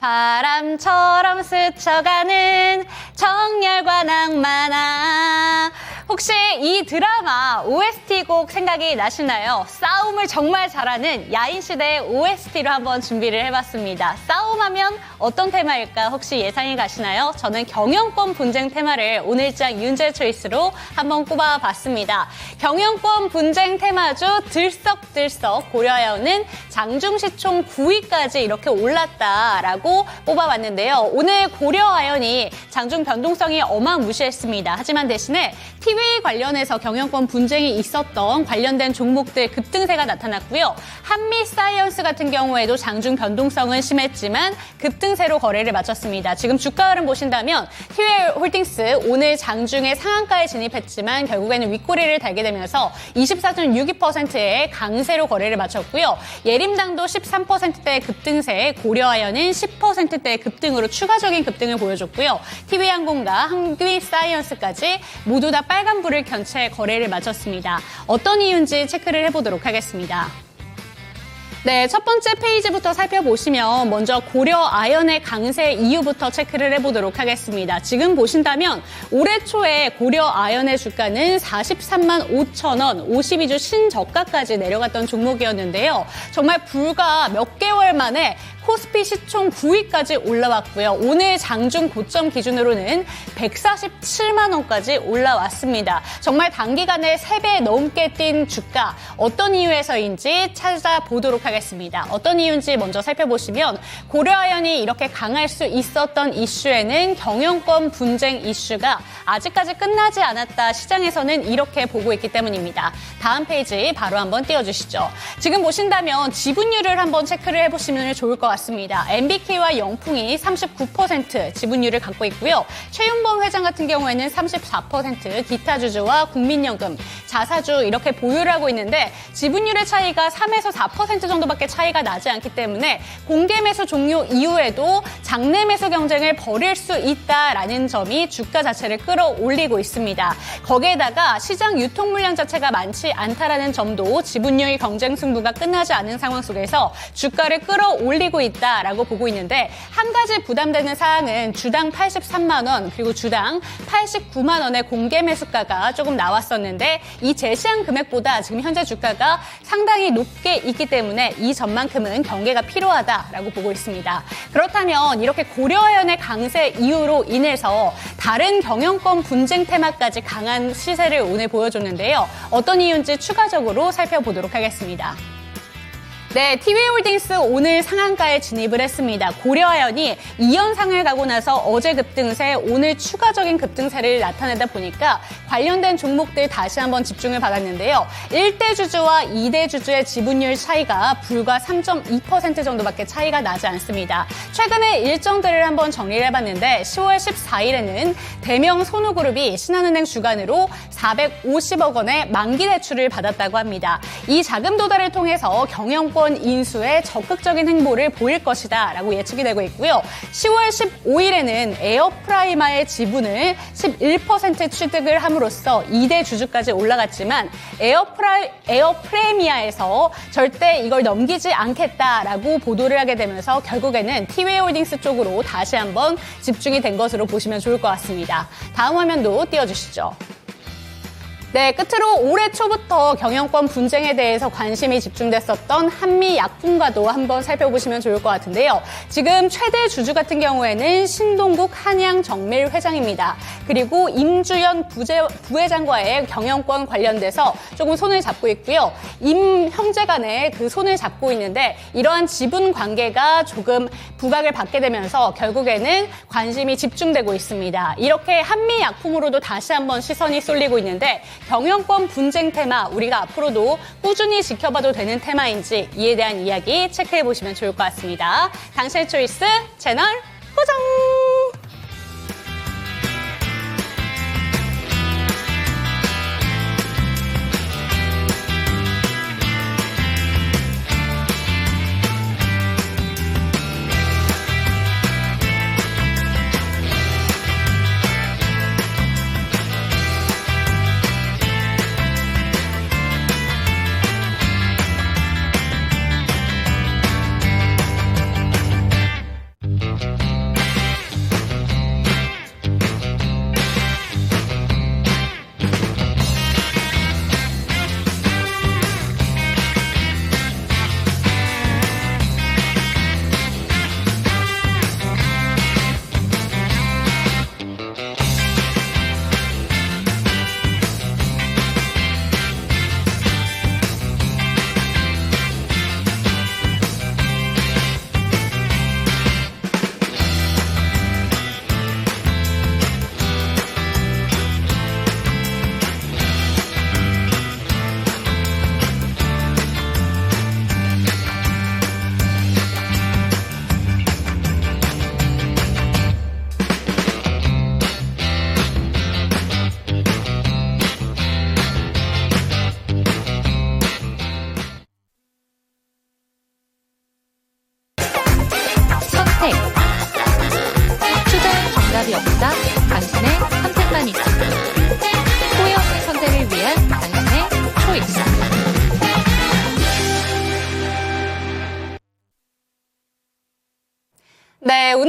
바람처럼 스쳐가는 정열과 낭만아. 혹시 이 드라마 OST 곡 생각이 나시나요? 싸움을 정말 잘하는 야인시대의 OST로 한번 준비를 해봤습니다. 싸움하면 어떤 테마일까 혹시 예상이 가시나요? 저는 경영권 분쟁 테마를 오늘장 윤재 초이스로 한번 꼽아봤습니다. 경영권 분쟁 테마주 들썩들썩 고려하여는 장중시총 9위까지 이렇게 올랐다라고 뽑아봤는데요. 오늘 고려아연이 장중 변동성이 어마무시했습니다. 하지만 대신에 TV 관련해서 경영권 분쟁이 있었던 관련된 종목들 급등세가 나타났고요. 한미사이언스 같은 경우에도 장중 변동성은 심했지만 급등세로 거래를 마쳤습니다. 지금 주가 흐름 보신다면 TV홀딩스 오늘 장중에 상한가에 진입했지만 결국에는 윗꼬리를 달게 되면서 24.62%의 강세로 거래를 마쳤고요. 예림당도 13%대의 급등세, 고려아연은 10%대의 급등으로 추가적인 급등을 보여줬고요. TV항공과 한미사이언스까지 모두 다 빨간불을 켠 채 거래를 마쳤습니다. 어떤 이유인지 체크를 해보도록 하겠습니다. 네, 첫 번째 페이지부터 살펴보시면 먼저 고려아연의 강세 이유부터 체크를 해보도록 하겠습니다. 지금 보신다면 올해 초에 고려아연의 주가는 43만 5천 원, 52주 신저가까지 내려갔던 종목이었는데요. 정말 불과 몇 개월 만에 코스피 시총 9위까지 올라왔고요. 오늘 장중 고점 기준으로는 147만 원까지 올라왔습니다. 정말 단기간에 3배 넘게 뛴 주가, 어떤 이유에서인지 찾아보도록 하겠습니다. 어떤 이유인지 먼저 살펴보시면 고려아연이 이렇게 강할 수 있었던 이슈에는 경영권 분쟁 이슈가 아직까지 끝나지 않았다. 시장에서는 이렇게 보고 있기 때문입니다. 다음 페이지 바로 한번 띄워주시죠. 지금 보신다면 지분율을 한번 체크를 해보시면 좋을 것 같습니다. MBK와 영풍이 39% 지분율을 갖고 있고요. 최윤범 회장 같은 경우에는 34%, 기타 주주와 국민연금, 자사주 이렇게 보유를 하고 있는데 지분율의 차이가 3에서 4% 정도밖에 차이가 나지 않기 때문에 공개 매수 종료 이후에도 장내 매수 경쟁을 벌일 수 있다라는 점이 주가 자체를 끌어올리고 있습니다. 거기에다가 시장 유통 물량 자체가 많지 않다라는 점도 지분율 경쟁 승부가 끝나지 않은 상황 속에서 주가를 끌어올리고 있다라고 보고 있는데, 한 가지 부담되는 사항은 주당 83만 원 그리고 주당 89만 원의 공개 매수가가 조금 나왔었는데 이 제시한 금액보다 지금 현재 주가가 상당히 높게 있기 때문에 이 점만큼은 경계가 필요하다라고 보고 있습니다. 그렇다면 이렇게 고려아연의 강세 이유로 인해서 다른 경영권 분쟁 테마까지 강한 시세를 오늘 보여줬는데요. 어떤 이유인지 추가적으로 살펴보도록 하겠습니다. 네, TV홀딩스 오늘 상한가에 진입을 했습니다. 고려아연이 2연상을 가고 나서 어제 급등세, 오늘 추가적인 급등세를 나타내다 보니까 관련된 종목들 다시 한번 집중을 받았는데요. 1대 주주와 2대 주주의 지분율 차이가 불과 3.2% 정도밖에 차이가 나지 않습니다. 최근에 일정들을 한번 정리를 해봤는데 10월 14일에는 대명 손우그룹이 신한은행 주관으로 450억 원의 만기 대출을 받았다고 합니다. 이 자금 도달을 통해서 경영권 인수에 적극적인 행보를 보일 것이다 라고 예측이 되고 있고요. 10월 15일에는 에어프라이마의 지분을 11% 취득을 함으로써 2대 주주까지 올라갔지만 에어프레미아에서 절대 이걸 넘기지 않겠다라고 보도를 하게 되면서 결국에는 TV홀딩스 쪽으로 다시 한번 집중이 된 것으로 보시면 좋을 것 같습니다. 다음 화면도 띄워주시죠. 네, 끝으로 올해 초부터 경영권 분쟁에 대해서 관심이 집중됐었던 한미약품과도 한번 살펴보시면 좋을 것 같은데요. 지금 최대 주주 같은 경우에는 신동국 한양정밀 회장입니다. 그리고 임주연 부회장과의 경영권 관련돼서 조금 손을 잡고 있고요. 임 형제 간에 그 손을 잡고 있는데 이러한 지분 관계가 조금 부각을 받게 되면서 결국에는 관심이 집중되고 있습니다. 이렇게 한미약품으로도 다시 한번 시선이 쏠리고 있는데 경영권 분쟁 테마, 우리가 앞으로도 꾸준히 지켜봐도 되는 테마인지 이에 대한 이야기 체크해보시면 좋을 것 같습니다. 당신의 초이스 채널 고정!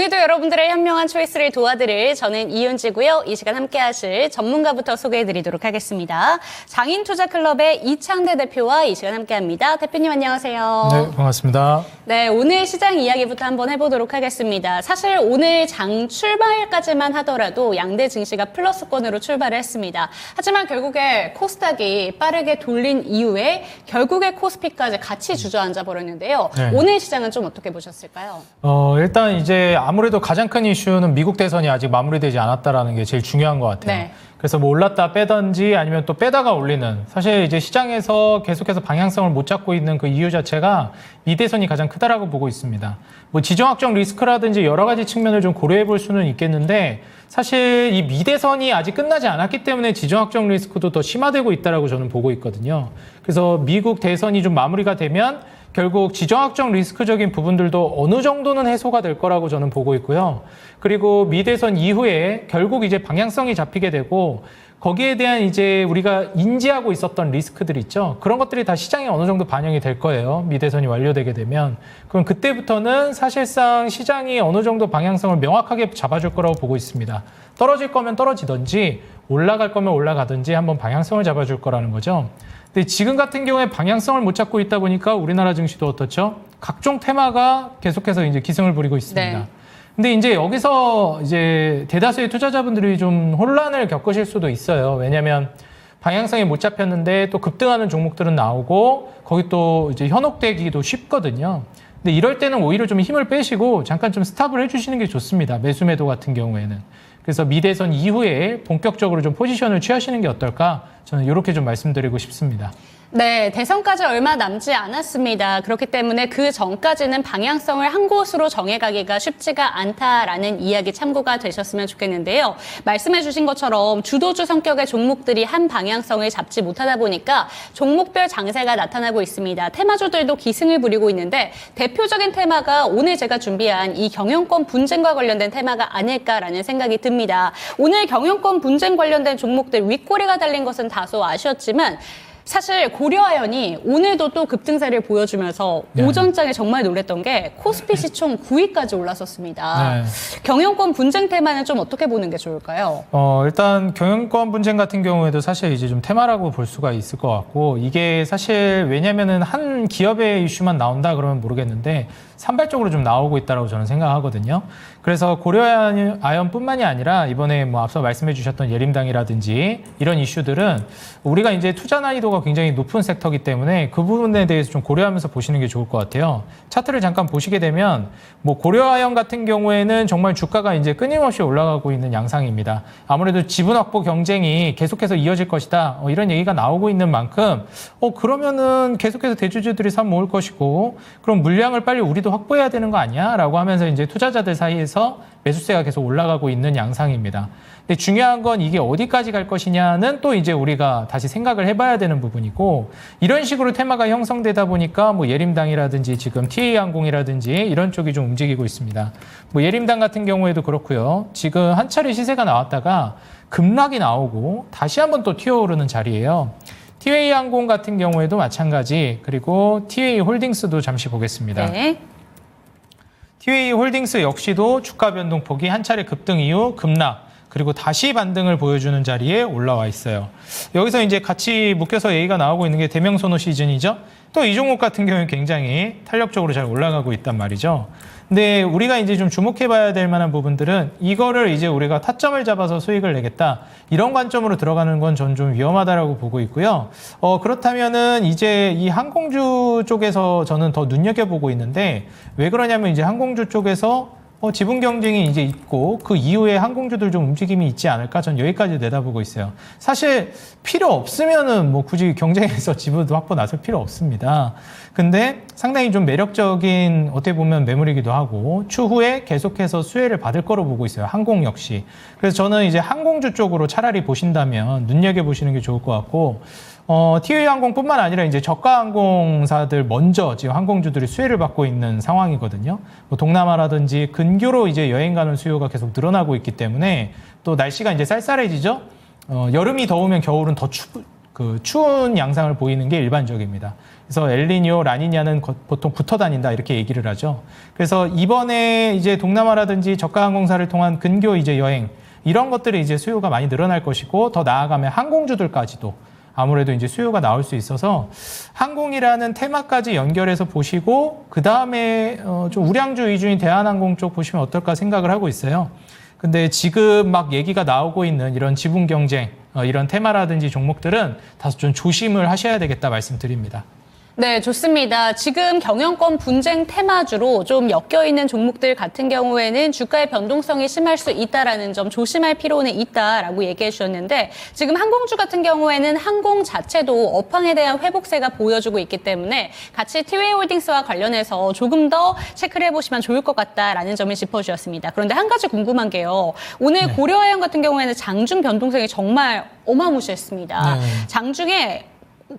오늘도 여러분들의 현명한 초이스를 도와드릴 저는 이윤지고요. 이 시간 함께 하실 전문가부터 소개해드리도록 하겠습니다. 장인투자클럽의 이창대 대표와 이 시간 함께 합니다. 대표님 안녕하세요. 네, 반갑습니다. 네, 오늘 시장 이야기부터 한번 해보도록 하겠습니다. 사실 오늘 장 출발까지만 하더라도 양대 증시가 플러스권으로 출발을 했습니다. 하지만 결국에 코스닥이 빠르게 돌린 이후에 결국에 코스피까지 같이 주저앉아 버렸는데요. 네. 오늘 시장은 좀 어떻게 보셨을까요? 일단 이제 아무래도 가장 큰 이슈는 미국 대선이 아직 마무리되지 않았다라는 게 제일 중요한 것 같아요. 네. 그래서 뭐 올랐다 빼던지 아니면 또 빼다가 올리는, 사실 이제 시장에서 계속해서 방향성을 못 잡고 있는 그 이유 자체가 미 대선이 가장 크다라고 보고 있습니다. 뭐 지정학적 리스크라든지 여러 가지 측면을 좀 고려해 볼 수는 있겠는데, 사실 이 미 대선이 아직 끝나지 않았기 때문에 지정학적 리스크도 더 심화되고 있다라고 저는 보고 있거든요. 그래서 미국 대선이 좀 마무리가 되면 결국 지정학적 리스크적인 부분들도 어느 정도는 해소가 될 거라고 저는 보고 있고요. 그리고 미 대선 이후에 결국 이제 방향성이 잡히게 되고, 거기에 대한 이제 우리가 인지하고 있었던 리스크들 있죠. 그런 것들이 다 시장에 어느 정도 반영이 될 거예요. 미 대선이 완료되게 되면. 그럼 그때부터는 사실상 시장이 어느 정도 방향성을 명확하게 잡아줄 거라고 보고 있습니다. 떨어질 거면 떨어지든지 올라갈 거면 올라가든지 한번 방향성을 잡아줄 거라는 거죠. 근데 지금 같은 경우에 방향성을 못 잡고 있다 보니까 우리나라 증시도 어떻죠? 각종 테마가 계속해서 이제 기승을 부리고 있습니다. 네. 근데 이제 여기서 이제 대다수의 투자자분들이 좀 혼란을 겪으실 수도 있어요. 왜냐하면 방향성이 못 잡혔는데 또 급등하는 종목들은 나오고 거기 또 이제 현혹되기도 쉽거든요. 근데 이럴 때는 오히려 좀 힘을 빼시고 잠깐 좀 스탑을 해주시는 게 좋습니다. 매수 매도 같은 경우에는. 그래서 미 대선 이후에 본격적으로 좀 포지션을 취하시는 게 어떨까? 저는 이렇게 좀 말씀드리고 싶습니다. 네, 대선까지 얼마 남지 않았습니다. 그렇기 때문에 그 전까지는 방향성을 한 곳으로 정해가기가 쉽지가 않다라는 이야기 참고가 되셨으면 좋겠는데요. 말씀해 주신 것처럼 주도주 성격의 종목들이 한 방향성을 잡지 못하다 보니까 종목별 장세가 나타나고 있습니다. 테마주들도 기승을 부리고 있는데 대표적인 테마가 오늘 제가 준비한 이 경영권 분쟁과 관련된 테마가 아닐까라는 생각이 듭니다. 오늘 경영권 분쟁 관련된 종목들 윗꼬리가 달린 것은 다소 아쉬웠지만 사실 고려아연이 오늘도 또 급등세를 보여주면서 네. 오전장에 정말 놀랬던 게 코스피 시총 9위까지 올랐었습니다. 네. 경영권 분쟁 테마는 좀 어떻게 보는 게 좋을까요? 일단 경영권 분쟁 같은 경우에도 사실 이제 좀 테마라고 볼 수가 있을 것 같고, 이게 사실 왜냐면은 한 기업의 이슈만 나온다 그러면 모르겠는데 산발적으로 좀 나오고 있다고 저는 생각하거든요. 그래서 고려아연뿐만이 아니라 이번에 뭐 앞서 말씀해 주셨던 예림당이라든지 이런 이슈들은 우리가 이제 투자 난이도가 굉장히 높은 섹터이기 때문에 그 부분에 대해서 좀 고려하면서 보시는 게 좋을 것 같아요. 차트를 잠깐 보시게 되면 뭐 고려아연 같은 경우에는 정말 주가가 이제 끊임없이 올라가고 있는 양상입니다. 아무래도 지분 확보 경쟁이 계속해서 이어질 것이다. 이런 얘기가 나오고 있는 만큼 그러면은 계속해서 대주주들이 사 모을 것이고, 그럼 물량을 빨리 우리도 확보해야 되는 거 아니야? 라고 하면서 이제 투자자들 사이에서 매수세가 계속 올라가고 있는 양상입니다. 근데 중요한 건 이게 어디까지 갈 것이냐는 또 이제 우리가 다시 생각을 해봐야 되는 부분이고, 이런 식으로 테마가 형성되다 보니까 뭐 예림당이라든지 지금 TA항공이라든지 이런 쪽이 좀 움직이고 있습니다. 뭐 예림당 같은 경우에도 그렇고요. 지금 한 차례 시세가 나왔다가 급락이 나오고 다시 한번 또 튀어오르는 자리예요. TA항공 같은 경우에도 마찬가지, 그리고 TA홀딩스도 잠시 보겠습니다. 네. TA홀딩스 역시도 주가 변동폭이 한 차례 급등 이후 급락, 그리고 다시 반등을 보여주는 자리에 올라와 있어요. 여기서 이제 같이 묶여서 얘기가 나오고 있는 게 대명선호 시즌이죠. 또 이 종목 같은 경우는 굉장히 탄력적으로 잘 올라가고 있단 말이죠. 근데 우리가 이제 좀 주목해 봐야 될 만한 부분들은 이거를 이제 우리가 타점을 잡아서 수익을 내겠다, 이런 관점으로 들어가는 건 전 좀 위험하다라고 보고 있고요. 그렇다면은 이제 이 항공주 쪽에서 저는 더 눈여겨보고 있는데, 왜 그러냐면 이제 항공주 쪽에서 지분 경쟁이 이제 있고 그 이후에 항공주들 좀 움직임이 있지 않을까, 전 여기까지 내다보고 있어요. 사실 필요 없으면은 뭐 굳이 경쟁에서 지분 확보 나설 필요 없습니다. 근데 상당히 좀 매력적인 어떻게 보면 매물이기도 하고 추후에 계속해서 수혜를 받을 거로 보고 있어요. 항공 역시. 그래서 저는 이제 항공주 쪽으로 차라리 보신다면 눈여겨보시는 게 좋을 것 같고, TA항공뿐만 아니라 이제 저가 항공사들 먼저 지금 항공주들이 수혜를 받고 있는 상황이거든요. 뭐 동남아라든지 근교로 이제 여행 가는 수요가 계속 늘어나고 있기 때문에 또 날씨가 이제 쌀쌀해지죠. 여름이 더우면 겨울은 더 그 추운 양상을 보이는 게 일반적입니다. 그래서 엘니뇨, 라니냐는 보통 붙어 다닌다 이렇게 얘기를 하죠. 그래서 이번에 이제 동남아라든지 저가 항공사를 통한 근교 이제 여행 이런 것들이 이제 수요가 많이 늘어날 것이고 더 나아가면 항공주들까지도 아무래도 이제 수요가 나올 수 있어서 항공이라는 테마까지 연결해서 보시고 그 다음에 좀 우량주 위주인 대한항공 쪽 보시면 어떨까 생각을 하고 있어요. 근데 지금 막 얘기가 나오고 있는 이런 지분 경쟁 이런 테마라든지 종목들은 다소 좀 조심을 하셔야 되겠다 말씀드립니다. 네, 좋습니다. 지금 경영권 분쟁 테마주로 좀 엮여있는 종목들 같은 경우에는 주가의 변동성이 심할 수 있다라는 점 조심할 필요는 있다라고 얘기해 주셨는데 지금 항공주 같은 경우에는 항공 자체도 업황에 대한 회복세가 보여주고 있기 때문에 같이 티웨이홀딩스와 관련해서 조금 더 체크를 해보시면 좋을 것 같다라는 점을 짚어주셨습니다. 그런데 한 가지 궁금한 게요. 오늘 고려아연 같은 경우에는 장중 변동성이 정말 어마무시했습니다. 장중에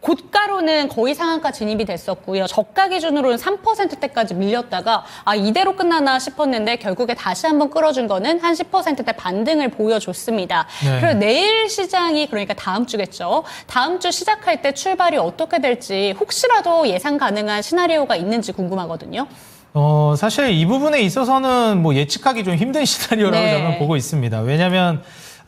고가로는 거의 상한가 진입이 됐었고요. 저가 기준으로는 3%대까지 밀렸다가 이대로 끝나나 싶었는데 결국에 다시 한번 끌어준 거는 한 10%대 반등을 보여줬습니다. 그리고 내일 시장이 그러니까 다음 주겠죠. 다음 주 시작할 때 출발이 어떻게 될지 혹시라도 예상 가능한 시나리오가 있는지 궁금하거든요. 사실 이 부분에 있어서는 뭐 예측하기 좀 힘든 시나리오라고 저는 보고 있습니다. 왜냐하면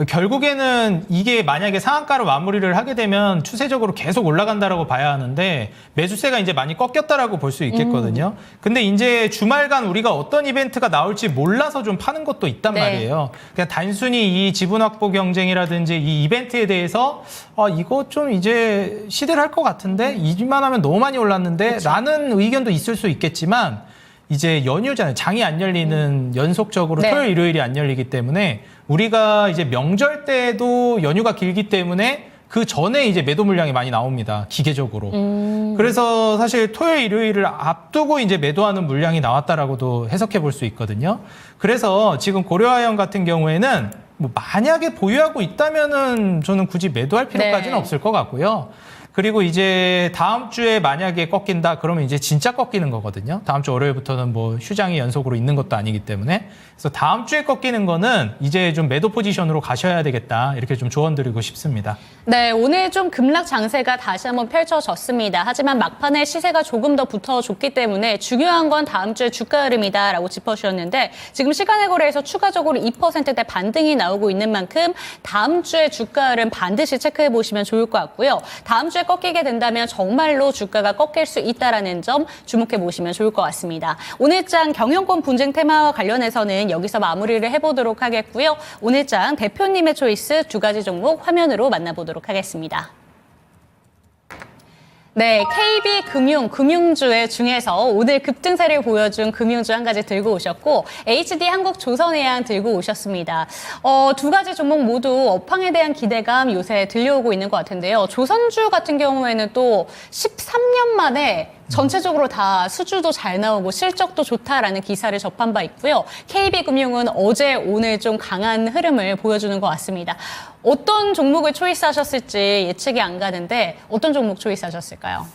결국에는 이게 만약에 상한가로 마무리를 하게 되면 추세적으로 계속 올라간다라고 봐야 하는데 매수세가 이제 많이 꺾였다라고 볼 수 있겠거든요. 근데 이제 주말간 우리가 어떤 이벤트가 나올지 몰라서 좀 파는 것도 있단 말이에요. 그냥 단순히 이 지분 확보 경쟁이라든지 이 이벤트에 대해서 이거 좀 이제 시들할 것 같은데 이만 하면 너무 많이 올랐는데 라는 의견도 있을 수 있겠지만 이제 연휴잖아요. 장이 안 열리는 연속적으로 토요일, 일요일이 안 열리기 때문에 우리가 이제 명절 때도 연휴가 길기 때문에 그 전에 이제 매도 물량이 많이 나옵니다. 기계적으로. 그래서 사실 토요일, 일요일을 앞두고 이제 매도하는 물량이 나왔다라고도 해석해 볼 수 있거든요. 그래서 지금 고려아연 같은 경우에는 뭐 만약에 보유하고 있다면은 저는 굳이 매도할 필요까지는 없을 것 같고요. 그리고 이제 다음 주에 만약에 꺾인다 그러면 이제 진짜 꺾이는 거거든요. 다음 주 월요일부터는 뭐 휴장이 연속으로 있는 것도 아니기 때문에. 그래서 다음 주에 꺾이는 거는 이제 좀 매도 포지션으로 가셔야 되겠다. 이렇게 좀 조언드리고 싶습니다. 네, 오늘 좀 급락 장세가 다시 한번 펼쳐졌습니다. 하지만 막판에 시세가 조금 더 붙어줬기 때문에 중요한 건 다음 주에 주가 흐름이다라고 짚어주셨는데 지금 시간의 거래에서 추가적으로 2%대 반등이 나오고 있는 만큼 다음 주에 주가 흐름 반드시 체크해 보시면 좋을 것 같고요. 다음 주에 꺾이게 된다면 정말로 주가가 꺾일 수 있다는 점 주목해 보시면 좋을 것 같습니다. 오늘 장 경영권 분쟁 테마와 관련해서는 여기서 마무리를 해보도록 하겠고요. 오늘 장 대표님의 초이스 두 가지 종목 화면으로 만나보도록 하겠습니다. 네, KB금융, 금융주 중에서 오늘 급등세를 보여준 금융주 한 가지 들고 오셨고 HD 한국조선해양 들고 오셨습니다. 두 가지 종목 모두 업황에 대한 기대감 요새 들려오고 있는 것 같은데요. 조선주 같은 경우에는 또 13년 만에 전체적으로 다 수주도 잘 나오고 실적도 좋다라는 기사를 접한 바 있고요. KB금융은 어제 오늘 좀 강한 흐름을 보여주는 것 같습니다. 어떤 종목을 초이스하셨을지 예측이 안 가는데 어떤 종목 초이스하셨을까요?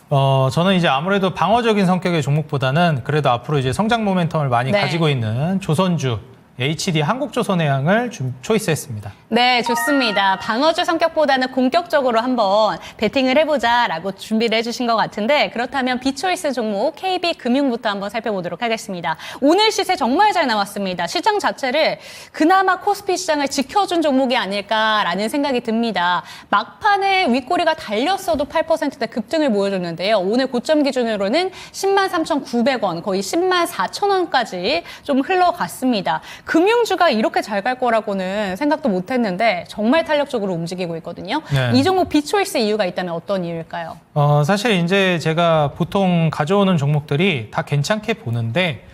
저는 이제 아무래도 방어적인 성격의 종목보다는 그래도 앞으로 이제 성장 모멘텀을 많이 가지고 있는 조선주 HD 한국조선해양을 좀 초이스했습니다. 네, 좋습니다. 방어주 성격보다는 공격적으로 한번 배팅을 해보자라고 준비를 해주신 것 같은데 그렇다면 비초이스 종목 KB금융부터 한번 살펴보도록 하겠습니다. 오늘 시세 정말 잘 나왔습니다. 시장 자체를 그나마 코스피 시장을 지켜준 종목이 아닐까라는 생각이 듭니다. 막판에 윗꼬리가 달렸어도 8%대 급등을 보여줬는데요. 오늘 고점 기준으로는 103,900원, 거의 104,000원까지 좀 흘러갔습니다. 금융주가 이렇게 잘 갈 거라고는 생각도 못했는데 정말 탄력적으로 움직이고 있거든요. 이 종목 비초이스 이유가 있다면 어떤 이유일까요? 사실 이제 제가 보통 가져오는 종목들이 다 괜찮게 보는데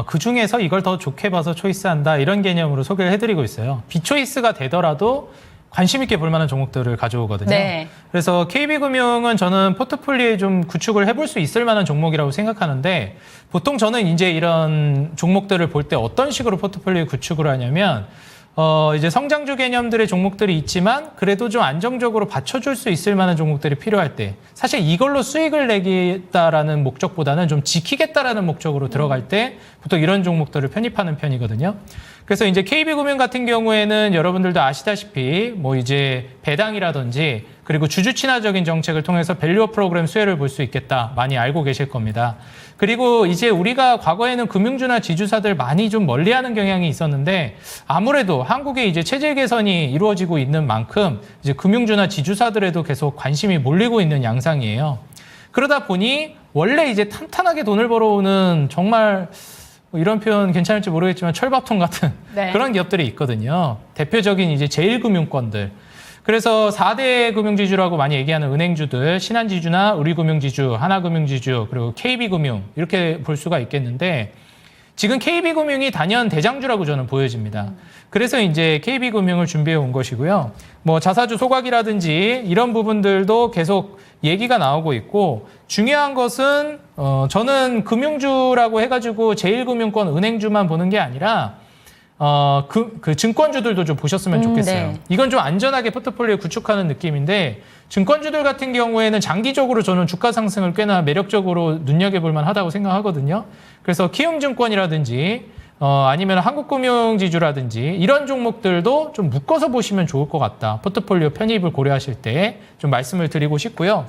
그 중에서 이걸 더 좋게 봐서 초이스한다 이런 개념으로 소개를 해드리고 있어요. 비초이스가 되더라도 관심 있게 볼 만한 종목들을 가져오거든요. 그래서 KB금융은 저는 포트폴리오에 좀 구축을 해볼 수 있을 만한 종목이라고 생각하는데 보통 저는 이제 이런 종목들을 볼 때 어떤 식으로 포트폴리오 구축을 하냐면 이제 성장주 개념들의 종목들이 있지만 그래도 좀 안정적으로 받쳐줄 수 있을 만한 종목들이 필요할 때 사실 이걸로 수익을 내겠다라는 목적보다는 좀 지키겠다라는 목적으로 들어갈 때 보통 이런 종목들을 편입하는 편이거든요. 그래서 이제 KB금융 같은 경우에는 여러분들도 아시다시피 뭐 이제 배당이라든지 그리고 주주 친화적인 정책을 통해서 밸류어 프로그램 수혜를 볼 수 있겠다. 많이 알고 계실 겁니다. 그리고 이제 우리가 과거에는 금융주나 지주사들 많이 좀 멀리하는 경향이 있었는데 아무래도 한국의 이제 체질 개선이 이루어지고 있는 만큼 이제 금융주나 지주사들에도 계속 관심이 몰리고 있는 양상이에요. 그러다 보니 원래 이제 탄탄하게 돈을 벌어오는 정말 뭐 이런 표현 괜찮을지 모르겠지만 철밥통 같은 네. 그런 기업들이 있거든요. 대표적인 이제 제1금융권들. 그래서 4대 금융지주라고 많이 얘기하는 은행주들, 신한지주나 우리금융지주, 하나금융지주, 그리고 KB금융 이렇게 볼 수가 있겠는데 지금 KB금융이 단연 대장주라고 저는 보여집니다. 그래서 이제 KB금융을 준비해 온 것이고요. 뭐 자사주 소각이라든지 이런 부분들도 계속 얘기가 나오고 있고 중요한 것은 저는 금융주라고 해가지고 제1금융권 은행주만 보는 게 아니라 그 증권주들도 좀 보셨으면 좋겠어요. 네. 이건 좀 안전하게 포트폴리오 구축하는 느낌인데 증권주들 같은 경우에는 장기적으로 저는 주가 상승을 꽤나 매력적으로 눈여겨볼 만하다고 생각하거든요. 그래서 키움증권이라든지 아니면 한국금융지주라든지 이런 종목들도 좀 묶어서 보시면 좋을 것 같다. 포트폴리오 편입을 고려하실 때 좀 말씀을 드리고 싶고요.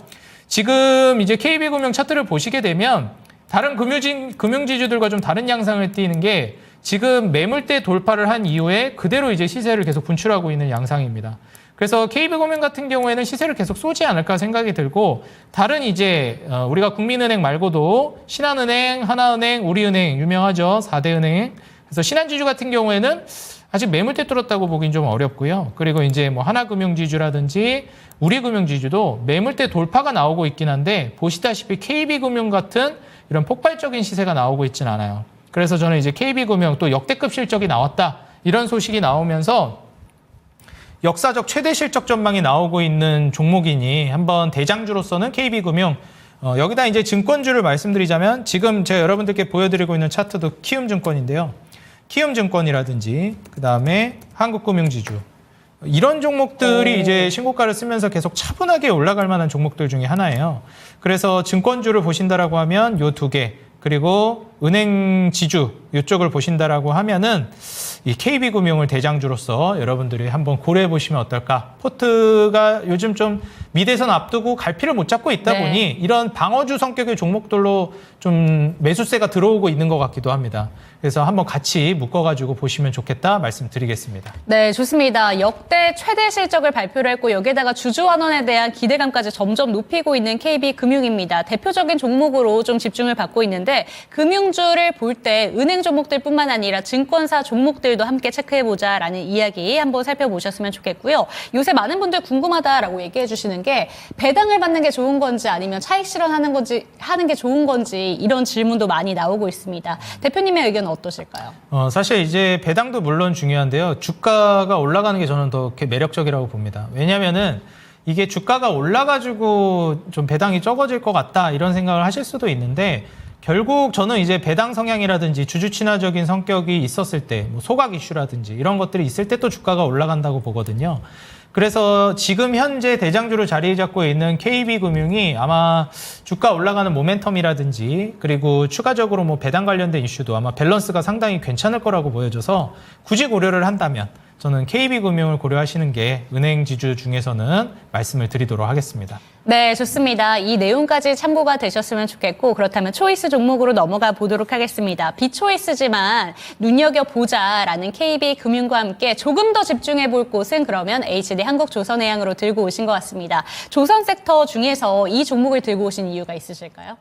지금 이제 KB금융 차트를 보시게 되면 다른 금융지주들과 좀 다른 양상을 띠는 게 지금 매물대 돌파를 한 이후에 그대로 이제 시세를 계속 분출하고 있는 양상입니다. 그래서 KB금융 같은 경우에는 시세를 계속 쏘지 않을까 생각이 들고 다른 이제 우리가 국민은행 말고도 신한은행, 하나은행, 우리은행 유명하죠. 4대 은행. 그래서 신한지주 같은 경우에는 아직 매물대 뚫었다고 보긴 좀 어렵고요. 그리고 이제 뭐 하나금융지주라든지 우리금융지주도 매물대 돌파가 나오고 있긴 한데 보시다시피 KB금융 같은 이런 폭발적인 시세가 나오고 있진 않아요. 그래서 저는 이제 KB금융 또 역대급 실적이 나왔다. 이런 소식이 나오면서 역사적 최대 실적 전망이 나오고 있는 종목이니 한번 대장주로서는 KB금융 여기다 이제 증권주를 말씀드리자면 지금 제가 여러분들께 보여드리고 있는 차트도 키움증권인데요. 키움증권이라든지 그다음에 한국금융지주 이런 종목들이 이제 신고가를 쓰면서 계속 차분하게 올라갈 만한 종목들 중에 하나예요. 그래서 증권주를 보신다라고 하면 요 두 개 그리고 은행 지주 이쪽을 보신다라고 하면은 이 KB금융을 대장주로서 여러분들이 한번 고려해 보시면 어떨까? 포트가 요즘 좀 미대선 앞두고 갈피를 못 잡고 있다 네. 보니 이런 방어주 성격의 종목들로 좀 매수세가 들어오고 있는 것 같기도 합니다. 그래서 한번 같이 묶어가지고 보시면 좋겠다 말씀드리겠습니다. 네, 좋습니다. 역대 최대 실적을 발표를 했고 여기에다가 주주 환원에 대한 기대감까지 점점 높이고 있는 KB금융입니다. 대표적인 종목으로 좀 집중을 받고 있는데 금융주를 볼 때 은행 종목들뿐만 아니라 증권사 종목들도 함께 체크해보자라는 이야기 한번 살펴보셨으면 좋겠고요. 요새 많은 분들 궁금하다라고 얘기해 주시는 게 배당을 받는 게 좋은 건지 아니면 차익 실현하는 건지 하는 게 좋은 건지 이런 질문도 많이 나오고 있습니다. 대표님의 의견은 어떠실까요? 사실 이제 배당도 물론 중요한데요. 주가가 올라가는 게 저는 더 매력적이라고 봅니다. 왜냐면은 이게 주가가 올라가지고 좀 배당이 적어질 것 같다 이런 생각을 하실 수도 있는데 결국 저는 이제 배당 성향이라든지 주주 친화적인 성격이 있었을 때 뭐 소각 이슈라든지 이런 것들이 있을 때 또 주가가 올라간다고 보거든요. 그래서 지금 현재 대장주로 자리 잡고 있는 KB금융이 아마 주가 올라가는 모멘텀이라든지 그리고 추가적으로 뭐 배당 관련된 이슈도 아마 밸런스가 상당히 괜찮을 거라고 보여져서 굳이 고려를 한다면 저는 KB금융을 고려하시는 게 은행 지주 중에서는 말씀을 드리도록 하겠습니다. 네, 좋습니다. 이 내용까지 참고가 되셨으면 좋겠고 그렇다면 초이스 종목으로 넘어가 보도록 하겠습니다. 비초이스지만 눈여겨보자라는 KB금융과 함께 조금 더 집중해볼 곳은 그러면 HD 한국조선해양으로 들고 오신 것 같습니다. 조선 섹터 중에서 이 종목을 들고 오신 이유가 있으실까요?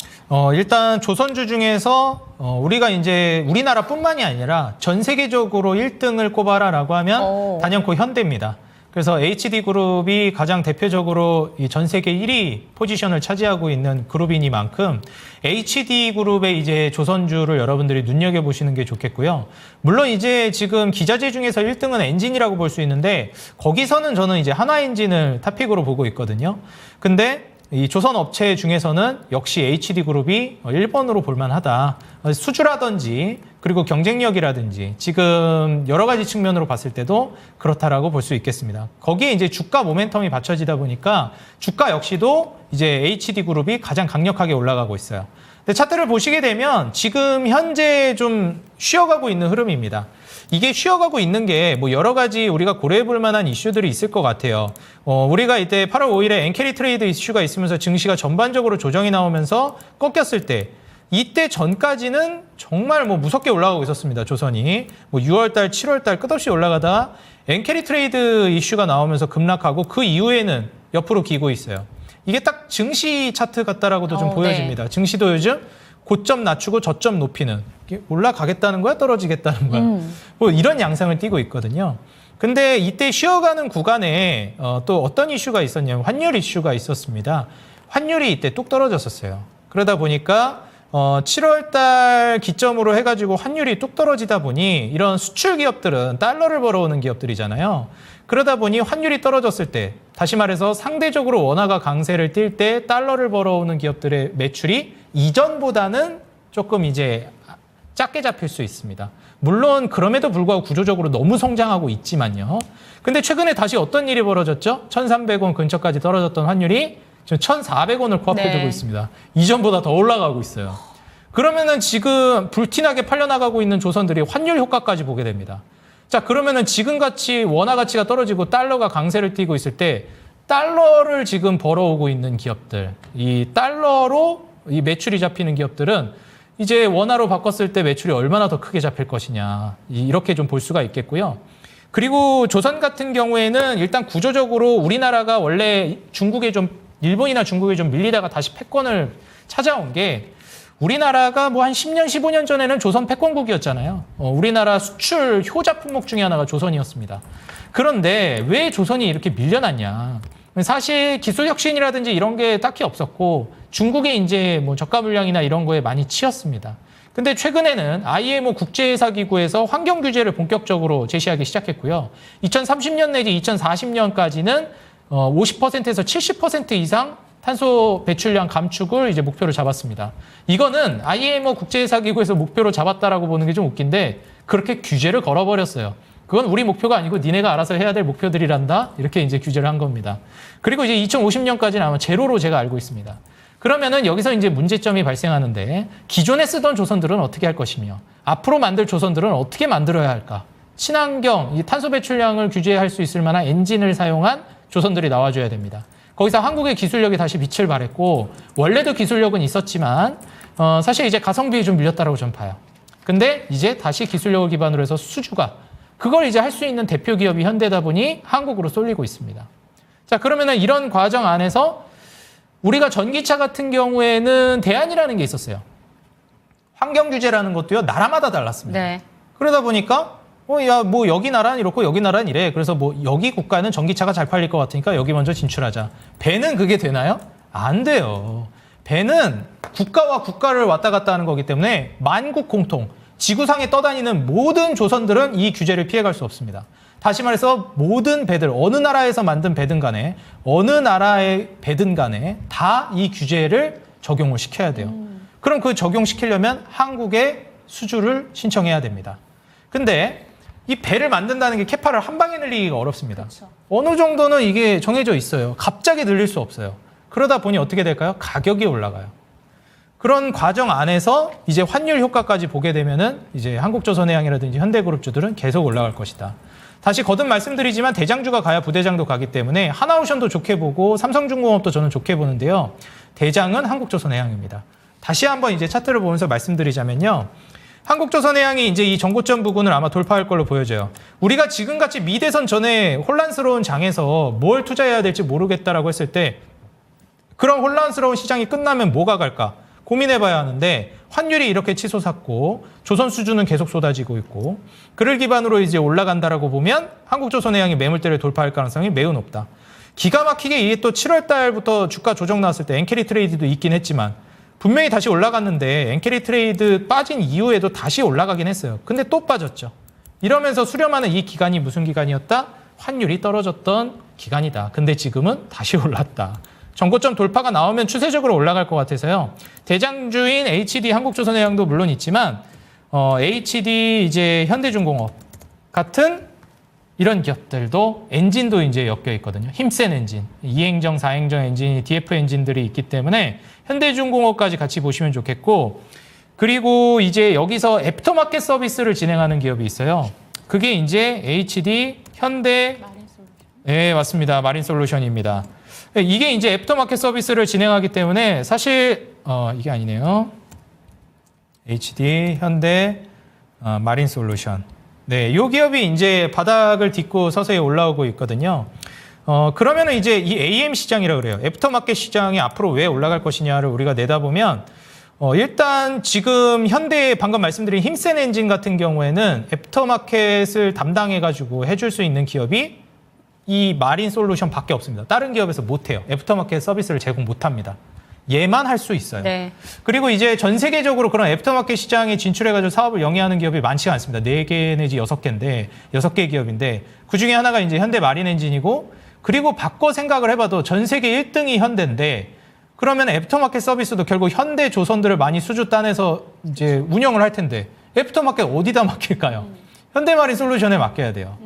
일단 조선주 중에서 우리가 이제 우리나라뿐만이 아니라 전 세계적으로 1등을 꼽아라라고 하면 단연코 현대입니다. 그래서 HD그룹이 가장 대표적으로 이 전 세계 1위 포지션을 차지하고 있는 그룹이니만큼 HD그룹의 이제 조선주를 여러분들이 눈여겨보시는 게 좋겠고요. 물론 이제 지금 기자재 중에서 1등은 엔진이라고 볼 수 있는데 거기서는 저는 이제 한화엔진을 탑픽으로 보고 있거든요. 근데 이 조선 업체 중에서는 역시 HD그룹이 1번으로 볼만하다. 수주라든지 그리고 경쟁력이라든지 지금 여러 가지 측면으로 봤을 때도 그렇다라고 볼 수 있겠습니다. 거기에 이제 주가 모멘텀이 받쳐지다 보니까 주가 역시도 이제 HD그룹이 가장 강력하게 올라가고 있어요. 근데 차트를 보시게 되면 지금 현재 좀 쉬어가고 있는 흐름입니다. 이게 쉬어가고 있는 게 뭐 여러 가지 우리가 고려해 볼 만한 이슈들이 있을 것 같아요. 우리가 이때 8월 5일에 엔캐리 트레이드 이슈가 있으면서 증시가 전반적으로 조정이 나오면서 꺾였을 때 이때 전까지는 정말 뭐 무섭게 올라가고 있었습니다. 조선이. 뭐 6월달, 7월달 끝없이 올라가다가 엔캐리 트레이드 이슈가 나오면서 급락하고 그 이후에는 옆으로 기고 있어요. 이게 딱 증시 차트 같다라고도 좀 보여집니다. 네. 증시도 요즘 고점 낮추고 저점 높이는 올라가겠다는 거야? 떨어지겠다는 거야? 뭐 이런 양상을 띠고 있거든요. 근데 이때 쉬어가는 구간에 또 어떤 이슈가 있었냐면 환율 이슈가 있었습니다. 환율이 이때 뚝 떨어졌었어요. 그러다 보니까 7월 달 기점으로 해가지고 환율이 뚝 떨어지다 보니 이런 수출 기업들은 달러를 벌어오는 기업들이잖아요. 그러다 보니 환율이 떨어졌을 때 다시 말해서 상대적으로 원화가 강세를 띌 때 달러를 벌어오는 기업들의 매출이 이전보다는 조금 이제 작게 잡힐 수 있습니다. 물론 그럼에도 불구하고 구조적으로 너무 성장하고 있지만요. 근데 최근에 다시 어떤 일이 벌어졌죠? 1,300원 근처까지 떨어졌던 환율이 지금 1,400원을 코앞에 두고 있습니다. 이전보다 더 올라가고 있어요. 그러면은 지금 불티나게 팔려나가고 있는 조선들이 환율 효과까지 보게 됩니다. 자, 그러면은 지금같이 원화 가치가 떨어지고 달러가 강세를 띠고 있을 때 달러를 지금 벌어오고 있는 기업들, 이 달러로 이 매출이 잡히는 기업들은 이제 원화로 바꿨을 때 매출이 얼마나 더 크게 잡힐 것이냐, 이렇게 좀 볼 수가 있겠고요. 그리고 조선 같은 경우에는 일단 구조적으로 우리나라가 원래 중국에 좀 일본이나 중국에 좀 밀리다가 다시 패권을 찾아온 게 우리나라가 뭐 한 10년, 15년 전에는 조선 패권국이었잖아요. 우리나라 수출 효자 품목 중에 하나가 조선이었습니다. 그런데 왜 조선이 이렇게 밀려났냐. 사실 기술 혁신이라든지 이런 게 딱히 없었고 중국의 이제 뭐 저가 물량이나 이런 거에 많이 치였습니다. 근데 최근에는 IMO 국제회사기구에서 환경 규제를 본격적으로 제시하기 시작했고요. 2030년 내지 2040년까지는 50%에서 70% 이상 탄소 배출량 감축을 이제 목표로 잡았습니다. 이거는 IMO 국제회사기구에서 목표로 잡았다라고 보는 게 좀 웃긴데 그렇게 규제를 걸어버렸어요. 그건 우리 목표가 아니고 니네가 알아서 해야 될 목표들이란다. 이렇게 이제 규제를 한 겁니다. 그리고 이제 2050년까지는 아마 제로로 제가 알고 있습니다. 그러면은 여기서 이제 문제점이 발생하는데 기존에 쓰던 조선들은 어떻게 할 것이며 앞으로 만들 조선들은 어떻게 만들어야 할까? 친환경, 이 탄소 배출량을 규제할 수 있을 만한 엔진을 사용한 조선들이 나와줘야 됩니다. 거기서 한국의 기술력이 다시 빛을 발했고 원래도 기술력은 있었지만 사실 이제 가성비에 좀 밀렸다라고 저는 봐요. 근데 이제 다시 기술력을 기반으로 해서 수주가 그걸 이제 할 수 있는 대표 기업이 현대다 보니 한국으로 쏠리고 있습니다. 자, 그러면은 이런 과정 안에서 우리가 전기차 같은 경우에는 대안이라는 게 있었어요. 환경 규제라는 것도요, 나라마다 달랐습니다. 네. 그러다 보니까 야, 뭐 여기 나라는 이렇고 여기 나라는 이래. 그래서 뭐 여기 국가는 전기차가 잘 팔릴 것 같으니까 여기 먼저 진출하자. 배는 그게 되나요? 안 돼요. 배는 국가와 국가를 왔다 갔다 하는 거기 때문에 만국 공통, 지구상에 떠다니는 모든 조선들은 이 규제를 피해갈 수 없습니다. 다시 말해서 모든 배들, 어느 나라에서 만든 배든 간에 어느 나라의 배든 간에 다 이 규제를 적용을 시켜야 돼요. 그럼 그 적용시키려면 한국에 수주를 신청해야 됩니다. 근데 이 배를 만든다는 게 캐파를 한 방에 늘리기가 어렵습니다. 그렇죠. 어느 정도는 이게 정해져 있어요. 갑자기 늘릴 수 없어요. 그러다 보니 어떻게 될까요? 가격이 올라가요. 그런 과정 안에서 이제 환율 효과까지 보게 되면은 이제 한국조선해양이라든지 현대그룹주들은 계속 올라갈 것이다. 다시 거듭 말씀드리지만 대장주가 가야 부대장도 가기 때문에 하나오션도 좋게 보고 삼성중공업도 저는 좋게 보는데요. 대장은 한국조선해양입니다. 다시 한번 이제 차트를 보면서 말씀드리자면요. 한국조선해양이 이제 이 정고점 부근을 아마 돌파할 걸로 보여져요. 우리가 지금같이 미대선 전에 혼란스러운 장에서 뭘 투자해야 될지 모르겠다라고 했을 때 그런 혼란스러운 시장이 끝나면 뭐가 갈까? 고민해봐야 하는데 환율이 이렇게 치솟았고 조선 수주는 계속 쏟아지고 있고 그를 기반으로 이제 올라간다라고 보면 한국조선해양이 매물대를 돌파할 가능성이 매우 높다. 기가 막히게 이게 또 7월 달부터 주가 조정 나왔을 때 엔캐리 트레이드도 있긴 했지만 분명히 다시 올라갔는데 엔캐리 트레이드 빠진 이후에도 다시 올라가긴 했어요. 근데 또 빠졌죠. 이러면서 수렴하는 이 기간이 무슨 기간이었다? 환율이 떨어졌던 기간이다. 근데 지금은 다시 올랐다. 정고점 돌파가 나오면 추세적으로 올라갈 것 같아서요. 대장주인 HD 한국조선해양도 물론 있지만 HD 이제 현대중공업 같은 이런 기업들도 엔진도 이제 엮여 있거든요. 힘센 엔진, 2행정, 4행정 엔진, DF 엔진들이 있기 때문에 현대중공업까지 같이 보시면 좋겠고 그리고 이제 여기서 애프터마켓 서비스를 진행하는 기업이 있어요. 그게 이제 HD, 현대, 네, 맞습니다. 마린솔루션입니다. 이게 이제 애프터마켓 서비스를 진행하기 때문에 사실 이게 아니네요. HD, 현대, 마린솔루션. 네, 요 기업이 이제 바닥을 딛고 서서히 올라오고 있거든요. 그러면은 이제 이 AM 시장이라 그래요. 애프터마켓 시장이 앞으로 왜 올라갈 것이냐를 우리가 내다보면 일단 지금 현대 방금 말씀드린 힘센 엔진 같은 경우에는 애프터마켓을 담당해가지고 해줄 수 있는 기업이 이 마린솔루션 밖에 없습니다. 다른 기업에서 못해요. 애프터마켓 서비스를 제공 못합니다. 얘만 할 수 있어요. 네. 그리고 이제 전 세계적으로 그런 애프터마켓 시장에 진출해가지고 사업을 영위하는 기업이 많지가 않습니다. 4개 내지 6개인데, 6개 기업인데, 그 중에 하나가 이제 현대 마린 엔진이고, 그리고 바꿔 생각을 해봐도 전 세계 1등이 현대인데, 그러면 애프터마켓 서비스도 결국 현대 조선들을 많이 수주 따내서 이제 운영을 할 텐데, 애프터마켓 어디다 맡길까요? 현대 마린 솔루션에 맡겨야 돼요.